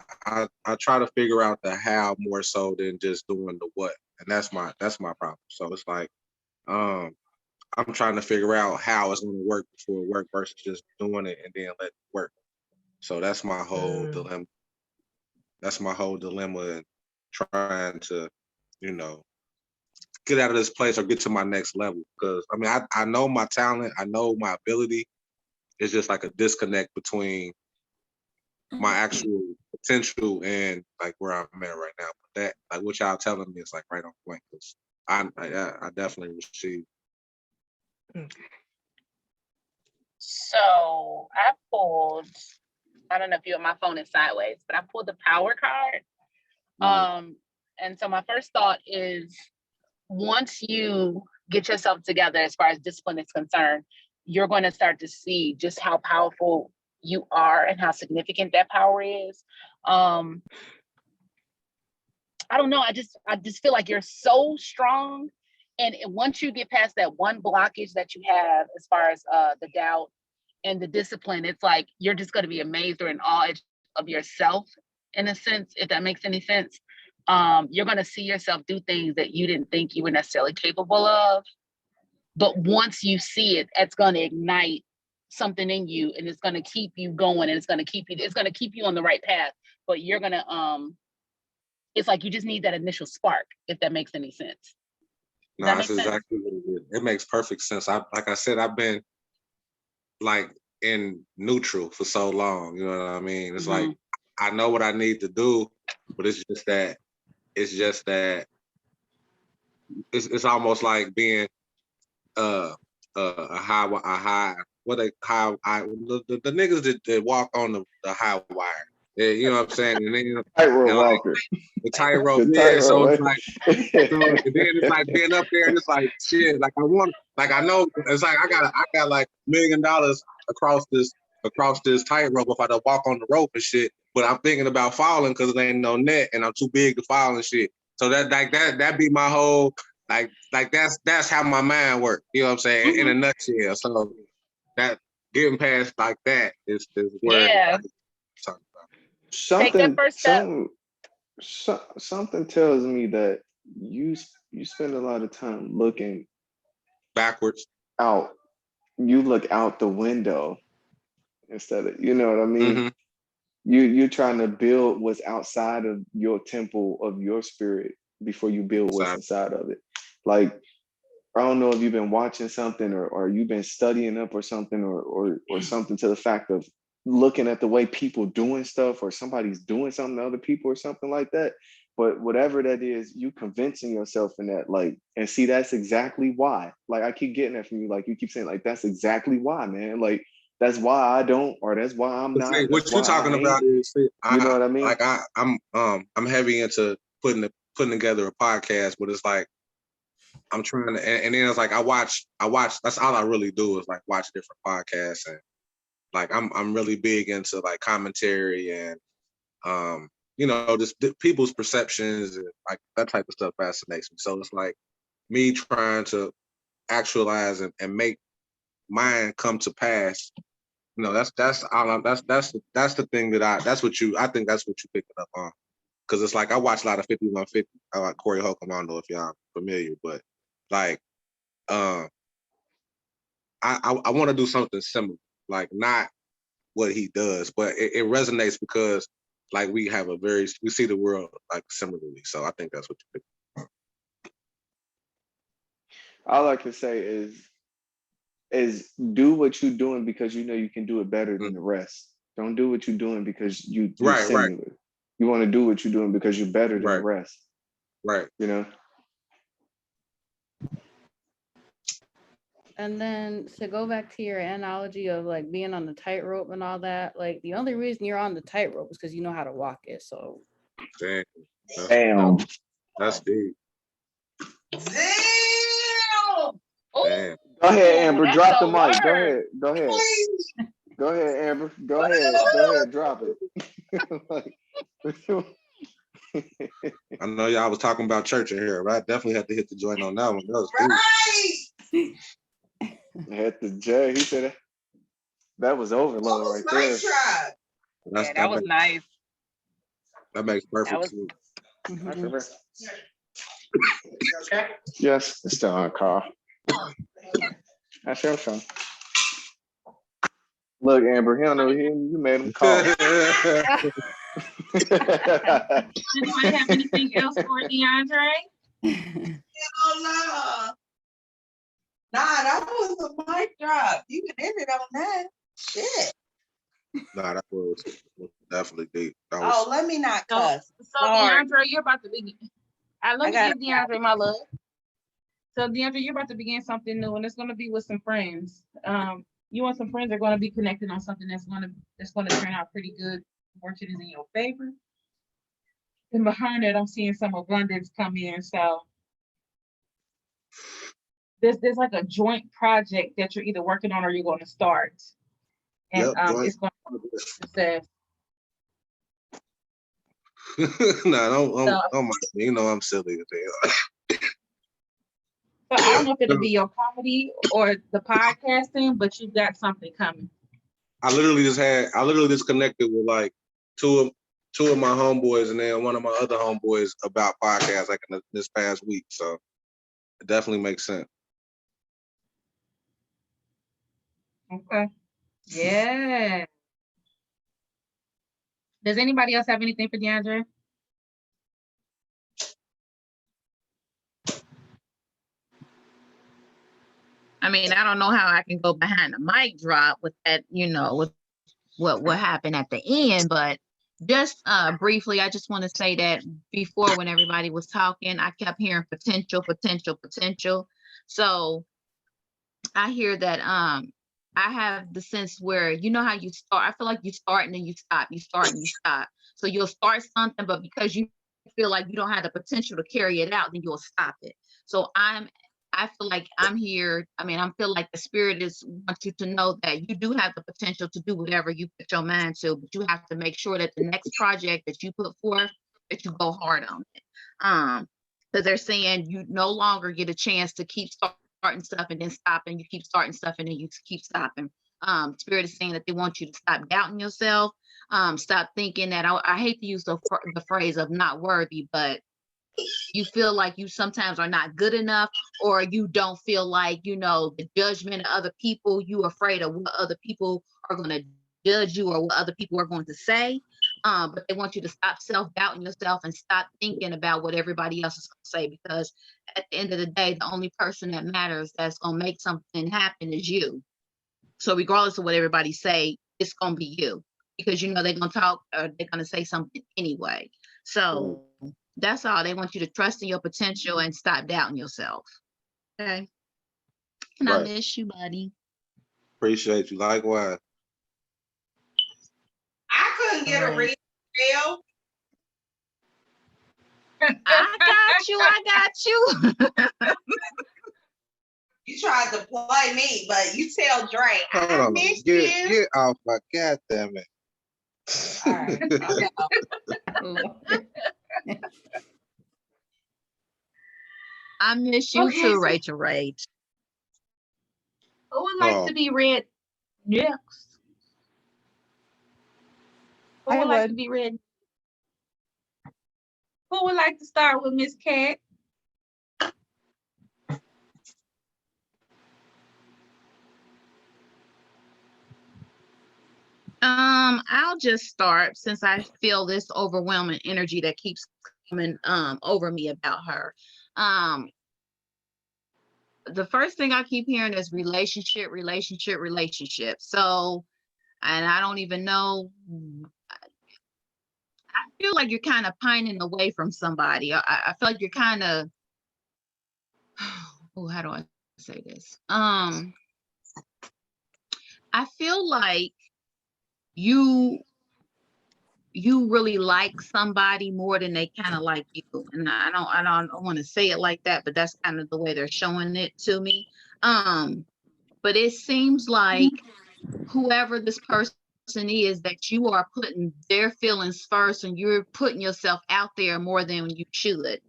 try to figure out the how more so than just doing the what, and that's my problem. So it's like I'm trying to figure out how it's going to work before it works versus just doing it and then let it work. So that's my whole dilemma. That's my whole dilemma, and trying to, you know, get out of this place or get to my next level. Because I mean, I know my talent, I know my ability. It's just like a disconnect between my actual potential and like where I'm at right now. But that, like what y'all telling me, is like right on point. Cause I definitely receive. So I pulled, I don't know if you, my phone is sideways, but I pulled the power card. And so my first thought is, once you get yourself together as far as discipline is concerned, you're going to start to see just how powerful you are and how significant that power is. I don't know. I just feel like you're so strong. And once you get past that one blockage that you have as far as the doubt and the discipline, it's like you're just going to be amazed or in awe of yourself, in a sense, if that makes any sense. You're going to see yourself do things that you didn't think you were necessarily capable of. But once you see it, it's going to ignite something in you, and it's going to keep you going, and it's going to keep you on the right path. But you're going to, it's like you just need that initial spark, if that makes any sense. No, that's exactly what it is. It makes perfect sense. Like I said, I've been like in neutral for so long. You know what I mean? It's like I know what I need to do, but it's just that It's just that it's almost like being a high the niggas that walk on the high wire. Yeah, you know what I'm saying? And then Tightrope and like walker. the tightrope, The yeah. So tightrope. it's like so, and then it's like being up there and it's like shit. Like I know it's like I got like $1 million across this tightrope if I don't walk on the rope and shit. But I'm thinking about falling because it ain't no net and I'm too big to fall and shit. So that be my whole like that's how my mind works. You know what I'm saying? In a nutshell. So that getting past like that is where Yeah. I'm talking about. Something first step. something tells me that you spend a lot of time looking Backwards. out. You look out the window instead of, you know what I mean? Mhm. You're trying to build what's outside of your temple of your spirit before you build what's inside of it. Like, I don't know if you've been watching something or you've been studying up or something or something to the fact of looking at the way people doing stuff or somebody's doing something to other people or something like that. But whatever that is, you convincing yourself in that, like, and see, that's exactly why. Like, I keep getting that from you. Like, you keep saying, like, that's exactly why, man. Like, that's why I don't, or that's why I'm But not. see, what that's you're why talking I about ain't. is, see, You know what I mean? Like I'm heavy into putting together a podcast, but it's like I'm trying to, and then it's like I watch. That's all I really do is like watch different podcasts, and like I'm really big into like commentary and just people's perceptions and like that type of stuff fascinates me. So it's like me trying to actualize and make mine come to pass. That's all. That's the thing that I think that's what you picked up on, because it's like I watch a lot of 5150. I like Corey Holcomb. I don't know if y'all familiar, but like I want to do something similar, like not what he does, but it resonates because like we see the world like similarly. So I think that's what you picked. All I can say is do what you're doing because you know you can do it better than the rest. Don't do what you're doing because you're Right. similar. You want to do what you're doing because you're better than the rest. Right. You know? And then to go back to your analogy of like being on the tightrope and all that, like the only reason you're on the tightrope is because you know how to walk it. So Damn. That's deep. Damn. Go ahead, Amber. Drop the mic. Go ahead. Go ahead. Go ahead, Amber. Go ahead. Go ahead. Drop it. I know y'all was talking about church in here, right? Definitely had to hit the joint on that one. That was deep. Hit the J. He said that was overload right there. Yeah, that was nice. That makes perfect sense. Yes, it's still on car. That's your son. Look, Amber, he don't know him. You made him call. Anybody have anything else for DeAndre? No. Nah, that was a mic drop. You can end it on that. Shit. Nah, that was definitely deep. Let me not cuss. So DeAndre, you're about to begin. Let me give DeAndre my love. So DeAndre, you're about to begin something new, and it's going to be with some friends. You and some friends are going to be connected on something that's going to turn out pretty good. Fortune is in your favor. And behind it, I'm seeing some abundance come in. So there's like a joint project that you're either working on or you're going to start, and it's going to be a success. No, don't mind me. You know I'm silly as hell. So I don't know if it'll be your comedy or the podcasting, but you've got something coming. I literally just connected with like two of my homeboys and then one of my other homeboys about podcasts like in this past week. So it definitely makes sense. Okay. Yeah. Does anybody else have anything for DeAndre? I mean, I don't know how I can go behind the mic drop with that, with what happened at the end, but just briefly, I just want to say that before, when everybody was talking, I kept hearing potential, potential, potential. So I hear that I have the sense where, you know how you start, I feel like you start and then you stop, you start and you stop. So you'll start something, but because you feel like you don't have the potential to carry it out, then you'll stop it. So I feel like I'm here. I mean, I feel like the spirit wants you to know that you do have the potential to do whatever you put your mind to, but you have to make sure that the next project that you put forth, that you go hard on it. Because they're saying you no longer get a chance to keep starting stuff and then stopping. You keep starting stuff and then you keep stopping. Spirit is saying that they want you to stop doubting yourself. Stop thinking that I hate to use the phrase of not worthy, but you feel like you sometimes are not good enough, or you don't feel like, the judgment of other people. You afraid of what other people are going to judge you or what other people are going to say. But they want you to stop self-doubting yourself and stop thinking about what everybody else is going to say, because at the end of the day, the only person that matters that's going to make something happen is you. So regardless of what everybody say, it's going to be you, because they're going to talk or they're going to say something anyway. So that's all. They want you to trust in your potential and stop doubting yourself. Okay. And I Right. miss you, buddy. Appreciate you. Likewise. I couldn't get a read. I got you. I got you. You tried to play me, but you tell Dre, Hold I on. missed Get you. get off my goddamn it. All right. I miss you Okay, too, so- Rachel Rage. Who would like Oh. to be read next? Who I would like to would. be read? Who would like to start with Miss Cat? I'll just start, since I feel this overwhelming energy that keeps coming over me about her. The first thing I keep hearing is relationship. So, and I don't even know. I feel like you're kind of pining away from somebody. I feel like you're kind of, oh, how do I say this? I feel like you really like somebody more than they kind of like you. And I don't want to say it like that, but that's kind of the way they're showing it to me. But it seems like whoever this person is, that you are putting their feelings first and you're putting yourself out there more than you should.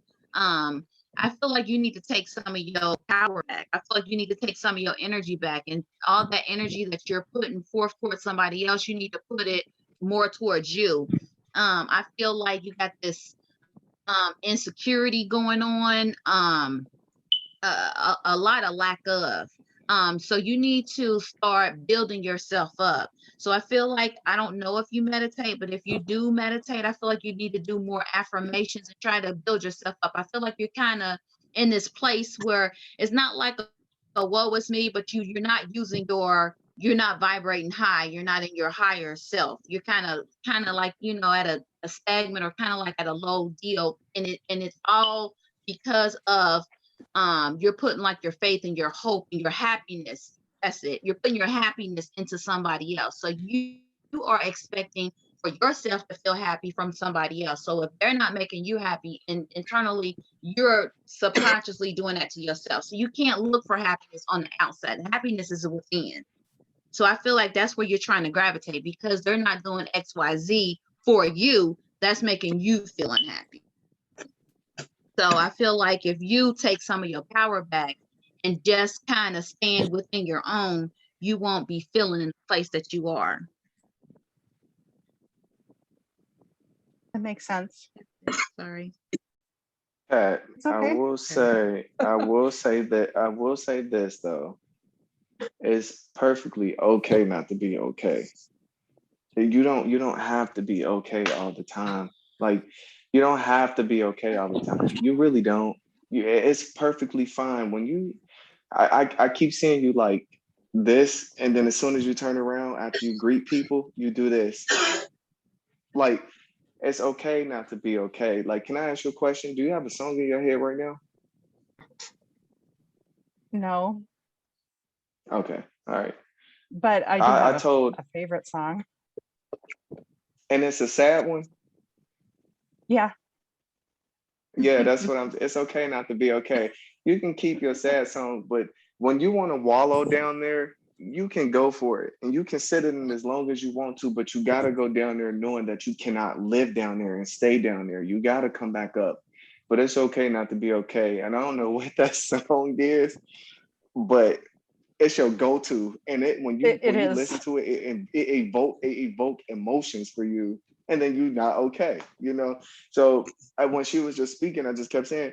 I feel like you need to take some of your power back. I feel like you need to take some of your energy back, and all that energy that you're putting forth towards somebody else, you need to put it more towards you. I feel like you got this insecurity going on, a lot of lack of. So you need to start building yourself up. So I feel like, I don't know if you meditate, but if you do meditate, I feel like you need to do more affirmations and try to build yourself up. I feel like you're kind of in this place where it's not like a woe is me, but you're not you're not vibrating high. You're not in your higher self. You're kind of like, at a stagnant, or kind of like at a low deal. And it's all because of you're putting like your faith and your hope and your happiness. That's it. You're putting your happiness into somebody else. So you are expecting for yourself to feel happy from somebody else. So if they're not making you happy, and internally, you're subconsciously doing that to yourself. So you can't look for happiness on the outside. Happiness is within. So I feel like that's where you're trying to gravitate, because they're not doing XYZ for you. That's making you feel unhappy. So I feel like if you take some of your power back and just kind of stand within your own, you won't be feeling in the place that you are. That makes sense. Sorry. Pat, It's okay. I will say this though. It's perfectly okay not to be okay. You don't have to be okay all the time. Like, you don't have to be okay all the time. You really don't. It's perfectly fine when I keep seeing you like this, and then as soon as you turn around after you greet people, you do this. Like, it's okay not to be okay. Like, can I ask you a question? Do you have a song in your head right now? No, Okay, all right. but I do I have told, a favorite song. and it's a sad one. Yeah. Yeah, that's what it's okay not to be okay. You can keep your sad song, but when you want to wallow down there, you can go for it and you can sit in it as long as you want to, but you got to go down there knowing that you cannot live down there and stay down there. You got to come back up, but it's okay not to be okay. And I don't know what that song is, but it's your go-to. And when you is. listen to it, it evoke emotions for you, and then you're not okay, you know? So when she was just speaking, I just kept saying,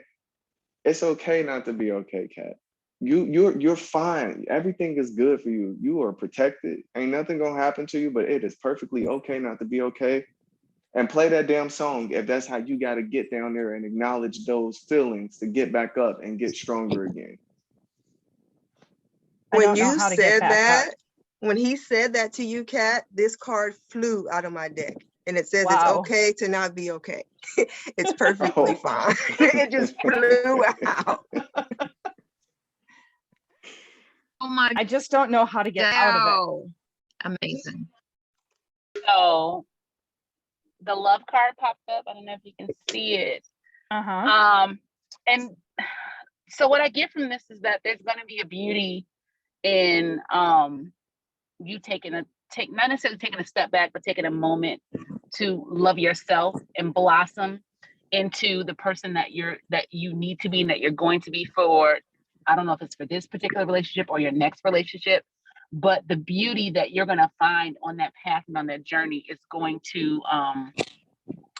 it's okay not to be okay, Kat. You're fine. Everything is good for you. You are protected. Ain't nothing gonna happen to you, but it is perfectly okay not to be okay. And play that damn song if that's how you gotta get down there and acknowledge those feelings to get back up and get stronger again. I When don't know you how to get said back that, up. when he said that to you, Kat, this card flew out of my deck. And it says it's Wow. okay to not be okay. It's perfectly Oh. fine. It just flew out. Oh my I just don't know how to get out of wow. Amazing. So the love card popped up. I don't know if you can see it. it. Uh-huh. And so what I get from this is that there's going to be a beauty in you not necessarily taking a step back, but taking a moment to love yourself and blossom into the person that you need to be and that you're going to be for, I don't know if it's for this particular relationship or your next relationship, but the beauty that you're going to find on that path and on that journey is going to, I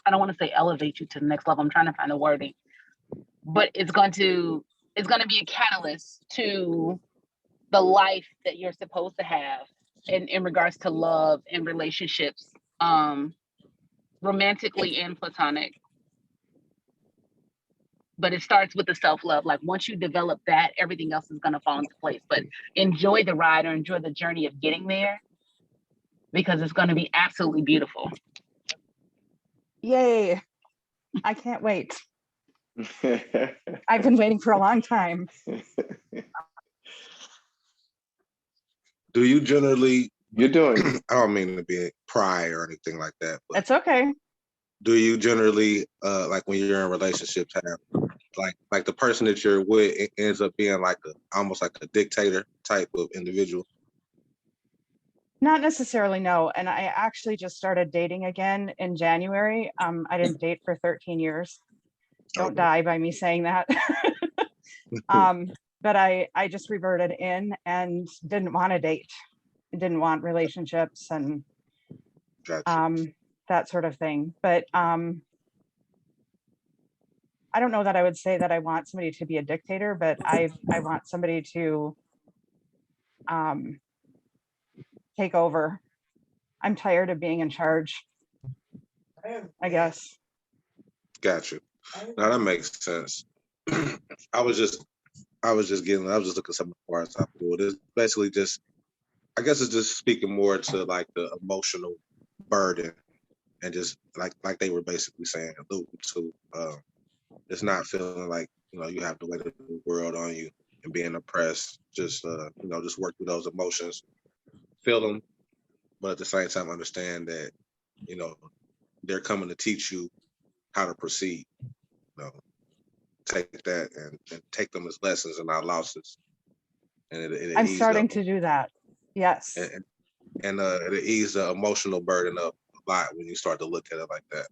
don't want to say elevate you to the next level. I'm trying to find the wording, but it's going to be a catalyst to the life that you're supposed to have in regards to love and relationships, romantically and platonic. But it starts with the self-love. Like once you develop that, everything else is going to fall into place. But enjoy the ride or enjoy the journey of getting there, because it's going to be absolutely beautiful. Yay. I can't wait. I've been waiting for a long time. Do you generally? You're doing. I don't mean to be pry or anything like that, but It's okay. do you generally like when you're in relationships have like the person that you're with, it ends up being like almost like a dictator type of individual? Not necessarily, no. And I actually just started dating again in January. I didn't date for 13 years. Don't die by me saying that. But I just reverted in and didn't want to date. Didn't want relationships and that sort of thing. But I don't know that I would say that I want somebody to be a dictator, but I want somebody to take over. I'm tired of being in charge, I guess. Got you. Now that makes sense. I was just looking some parts I pulled. It's basically just, I guess it's just speaking more to like the emotional burden and just like they were basically saying, alluding to, it's not feeling like, you have the weight of the world on you and being oppressed. Just, just work through those emotions, feel them, but at the same time understand that, they're coming to teach you how to proceed. Take that and take them as lessons and not losses. And it I'm starting to do that. Yes. And it ease the emotional burden up a lot when you start to look at it like that.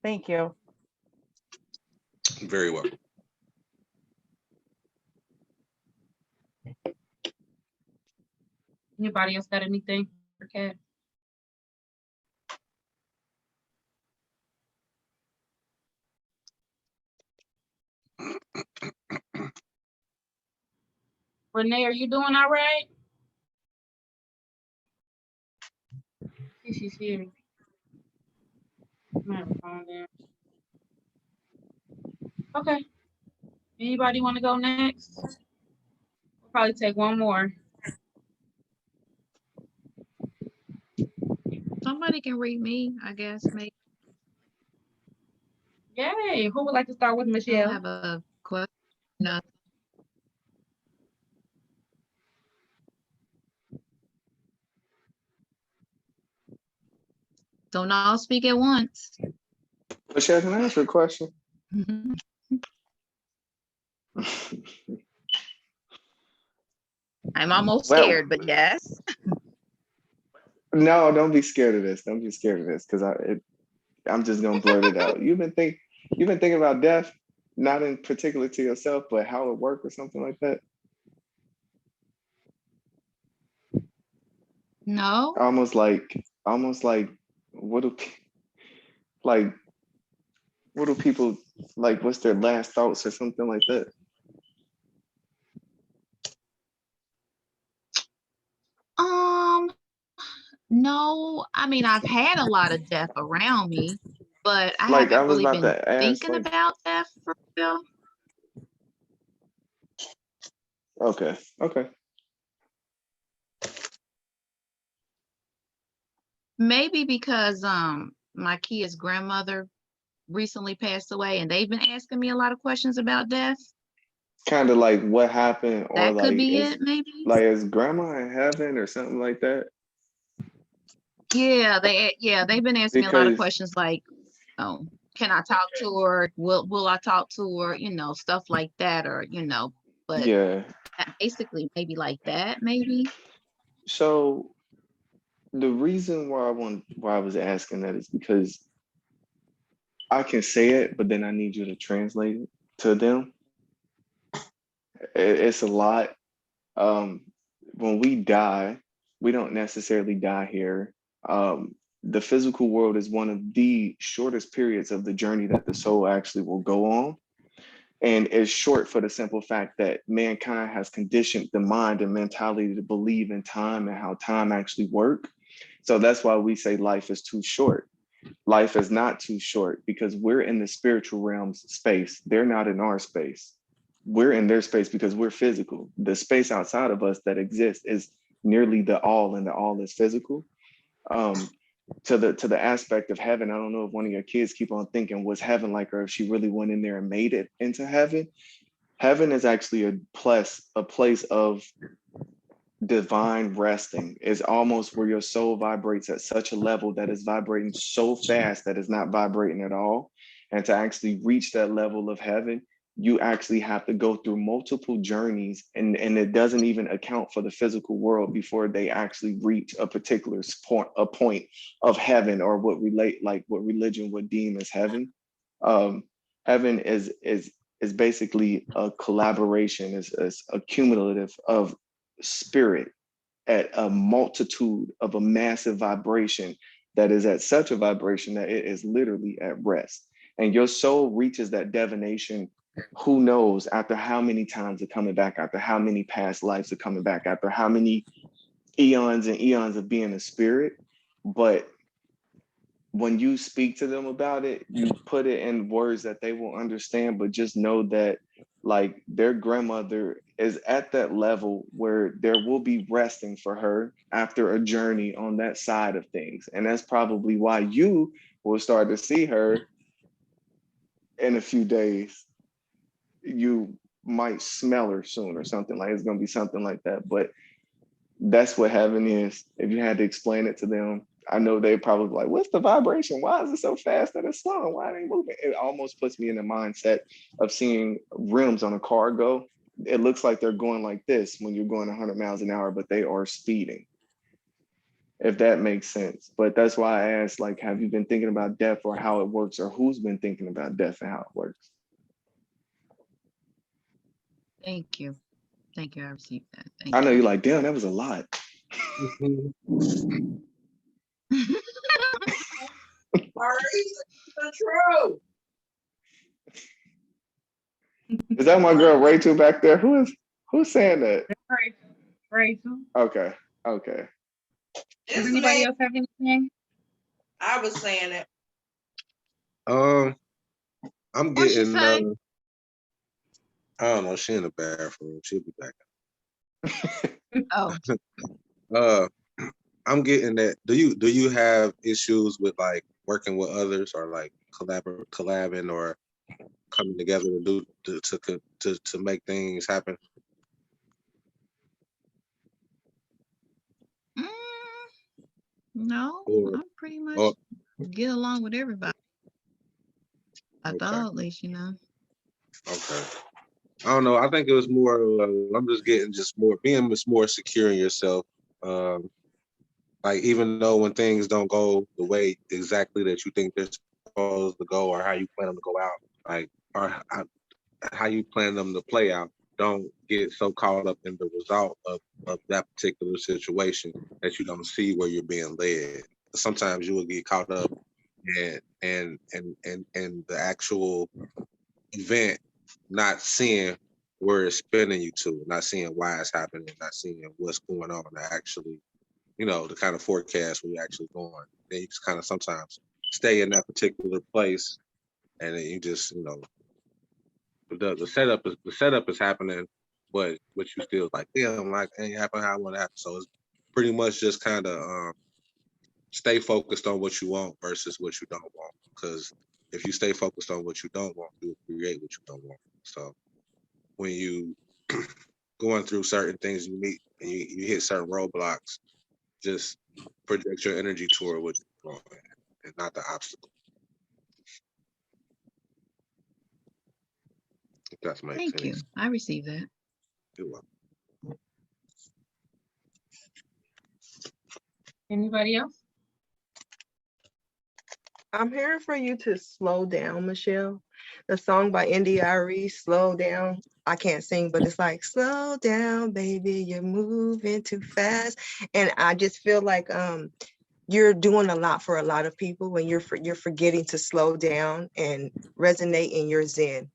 Thank you. Very well. Anybody else got anything for Kat? Renee, are you doing all right? She's here. Okay. Anybody want to go next? We'll probably take one more. somebody can read me, I guess, maybe. Yay. Who would like to start with I don't Michelle? have a question. No. Don't all speak at once. Michelle, can I ask you a question? I'm almost Well, scared, but yes. no, don't be scared of this. Don't be scared of this, because I'm just gonna blurt it out. You've been thinking about death, not in particular to yourself, but how it works or something like that. No. Almost like what do like what do people like? What's their last thoughts or something like that? No, I mean, I've had a lot of death around me, but I Like I haven't was really about been to ask, thinking like, about death for real. okay. Maybe because my kid's grandmother recently passed away and they've been asking me a lot of questions about death. Kind of like what happened, or That could like be it, maybe. is grandma in heaven or something like that? Yeah, they've been asking me a lot of Because questions like, oh, can I talk to her? Will I talk to her? Stuff like that, or but yeah. basically maybe like that, maybe. So the reason why I was asking that is because I can say it, but then I need you to translate it to them. It's a lot. When we die, we don't necessarily die here. The physical world is one of the shortest periods of the journey that the soul actually will go on. And it's short for the simple fact that mankind has conditioned the mind and mentality to believe in time and how time actually works. So that's why we say life is too short. Life is not too short because we're in the spiritual realm's space. They're not in our space. We're in their space because we're physical. The space outside of us that exists is nearly the all, and the all is physical. To the aspect of heaven, I don't know if one of your kids keep on thinking, was heaven like her if she really went in there and made it into heaven? Heaven is actually a place of divine resting. Is almost where your soul vibrates at such a level that is vibrating so fast that it's not vibrating at all. And to actually reach that level of heaven, you actually have to go through multiple journeys, and it doesn't even account for the physical world before they actually reach a particular point of heaven, or what religion would deem as heaven. Heaven is basically a collaboration, is a cumulative of spirit at a multitude of a massive vibration that is at such a vibration that it is literally at rest. And your soul reaches that divination, who knows, after how many times of coming back, after how many past lives of coming back, after how many eons and eons of being a spirit. But when you speak to them about it, you put it in words that they will understand, but just know that like their grandmother is at that level where there will be resting for her after a journey on that side of things. And that's probably why you will start to see her in a few days. You might smell her soon or something, like it's going to be something like that. But that's what heaven is. If you had to explain it to them, I know they probably like, what's the vibration? Why is it so fast that it's slow? Why are they moving? It almost puts me in the mindset of seeing rims on a car go. It looks like they're going like this when you're going 100 miles an hour, but they are speeding, if that makes sense. But that's why I asked, like, have you been thinking about death or how it works, or who's been thinking about death and how it works? Thank you. I received that. I know you're like, damn, that was a lot. Is that my girl Rachel back there? Who's saying that? Rachel. Okay. Does anybody else have anything? I was saying it. I'm What'd she getting say? I don't know, she in the bathroom. She'll be back. Oh. I'm getting that. Do you have issues with like working with others or like collabing or coming together to make things happen? Mm, no, Or, I'm pretty much or get along with everybody. I okay, thought, at least, you know. okay. I don't know. I think it was more. I'm just getting being just more secure in yourself. Um, like even though when things don't go the way exactly that you think they're supposed to go, or how you plan them to go out, like how you plan them to play out, don't get so caught up in the result of that particular situation that you don't see where you're being led. Sometimes you will get caught up in the actual event, not seeing where it's spinning you to, not seeing why it's happening, not seeing what's going on to actually, the kind of forecast where you're actually going. Then you just kind of sometimes stay in that particular place, and then you just, the setup is happening, but you still like, damn, like it ain't happen how I want to happen. So it's pretty much just kind of stay focused on what you want versus what you don't want. Because if you stay focused on what you don't want, you'll create what you don't want. So when you going through certain things, you meet and you hit certain roadblocks, just project your energy toward what you want and not the obstacle. If that makes Thank you. sense. I received that. You're welcome. Anybody else? I'm hearing for you to slow down, Michelle. The song by India.Arie, Slow Down. I can't sing, but it's like, slow down, baby, you're moving too fast. And I just feel like you're doing a lot for a lot of people when you're forgetting to slow down and resonate in your zen.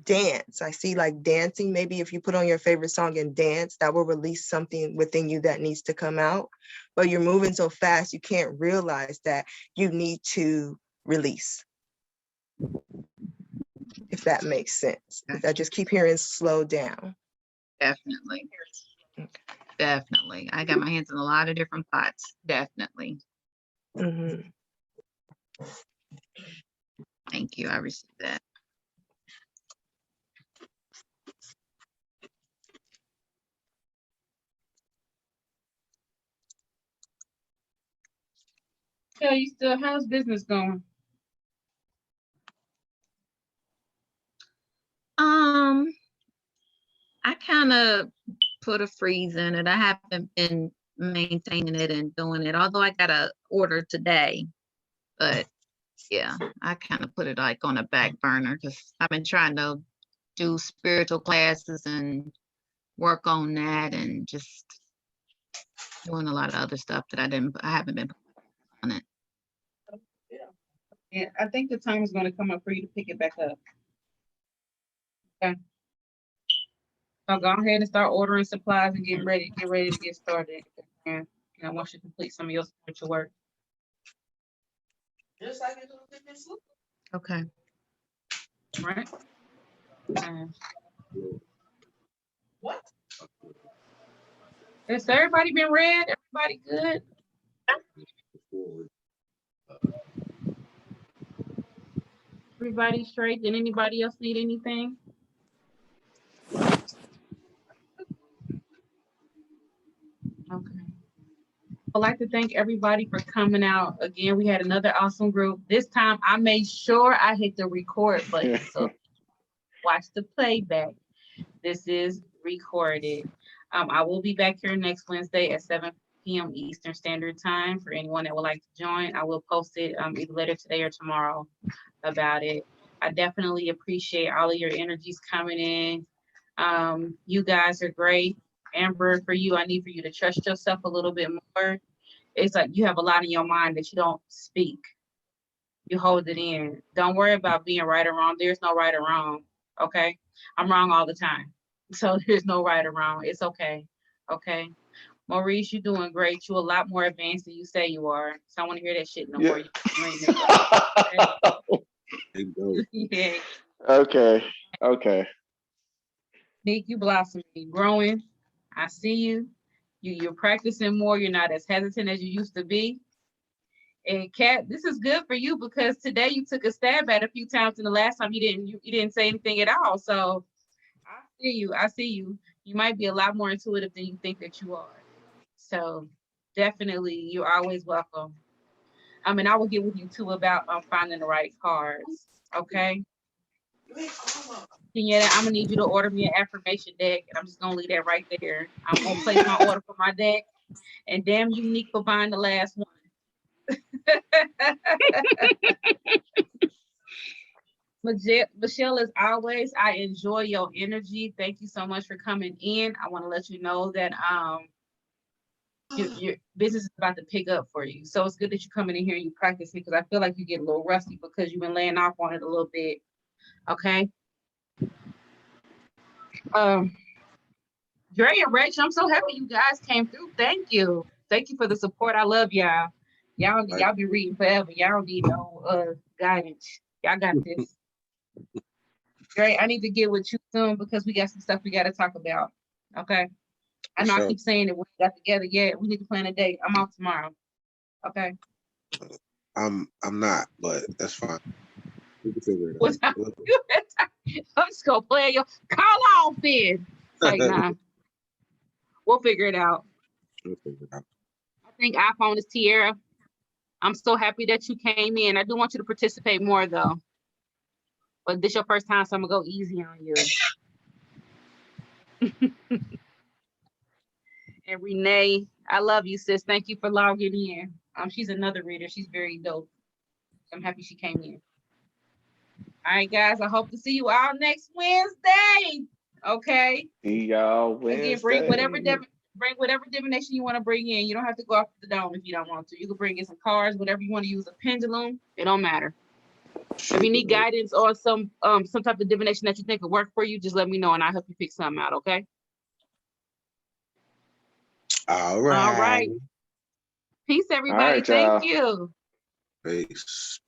Dance. I see like dancing. Maybe if you put on your favorite song and dance, that will release something within you that needs to come out. But you're moving so fast, you can't realize that you need to release. If that makes sense. I just keep hearing slow down. Definitely. Okay. Definitely. I got my hands in a lot of different pots. Definitely. Mm-hmm. Thank you. I received that. Yeah, how's business going? I kind of put a freeze in it. I haven't been maintaining it and doing it, although I got a order today. But yeah, I kind of put it like on a back burner because I've been trying to do spiritual classes and work on that and just doing a lot of other stuff that I haven't been on it. Yeah, I think the time is going to come up for you to pick it back up. Okay. So go ahead and start ordering supplies and get ready to get started. And once you complete some of your spiritual work. Just like it was in this loop. Okay. Right. What? Has everybody been read? Everybody good? Everybody straight? Did anybody else need anything? Okay. I'd like to thank everybody for coming out. Again, we had another awesome group. This time I made sure I hit the record button. So watch the playback. This is recorded. I will be back here next Wednesday at 7 p.m. Eastern Standard Time. For anyone that would like to join, I will post it either later today or tomorrow about it. I definitely appreciate all of your energies coming in. You guys are great. Amber, for you, I need for you to trust yourself a little bit more. It's like you have a lot in your mind that you don't speak. You hold it in. Don't worry about being right or wrong. There's no right or wrong. Okay. I'm wrong all the time. So there's no right or wrong. It's okay. Okay. Maurice, you're doing great. You're a lot more advanced than you say you are. So I want to hear that shit no more. Yeah. Okay. Okay. Nick, you blossoming, growing. I see you. You're practicing more. You're not as hesitant as you used to be. And Kat, this is good for you because today you took a stab at it a few times, and the last time you didn't say anything at all. So I see you. I see you. You might be a lot more intuitive than you think that you are. So definitely, you're always welcome. I mean, I will get with you too about finding the right cards. Okay. Kenyatta, I'm gonna need you to order me an affirmation deck, and I'm just gonna leave that right there. I'm gonna place my order for my deck, and damn unique for buying the last one. Michelle, as always, I enjoy your energy. Thank you so much for coming in. I want to let you know that your business is about to pick up for you. So it's good that you're coming in here and you practice it because I feel like you get a little rusty because you've been laying off on it a little bit. Okay. Dre and Rachel, I'm so happy you guys came through. Thank you. Thank you for the support. I love y'all. Y'all be reading forever. Y'all don't need no guidance. Y'all got this. Dre, I need to get with you soon because we got some stuff we got to talk about. Okay. I know I keep saying that we got together yet. We need to plan a date. I'm off tomorrow. Okay. I'm not, but that's fine. We can figure it What out. time? I'm just gonna play your call off then. Like, nah. We'll figure it out. We'll figure it out. I think iPhone is Tierra. I'm so happy that you came in. I do want you to participate more though. But this your first time, so I'm gonna go easy on you. And Renee, I love you, sis. Thank you for logging in. She's another reader. She's very dope. I'm happy she came in. All right, guys. I hope to see you all next Wednesday. Okay. See y'all Wednesday. Again, bring whatever divination you want to bring in. You don't have to go off the dome if you don't want to. You can bring in some cards, whatever you want to use, a pendulum. It don't matter. If you need guidance or some type of divination that you think will work for you, just let me know and I'll help you pick something out. Okay. All right. All right. Peace, everybody. All right, Thank you. Peace.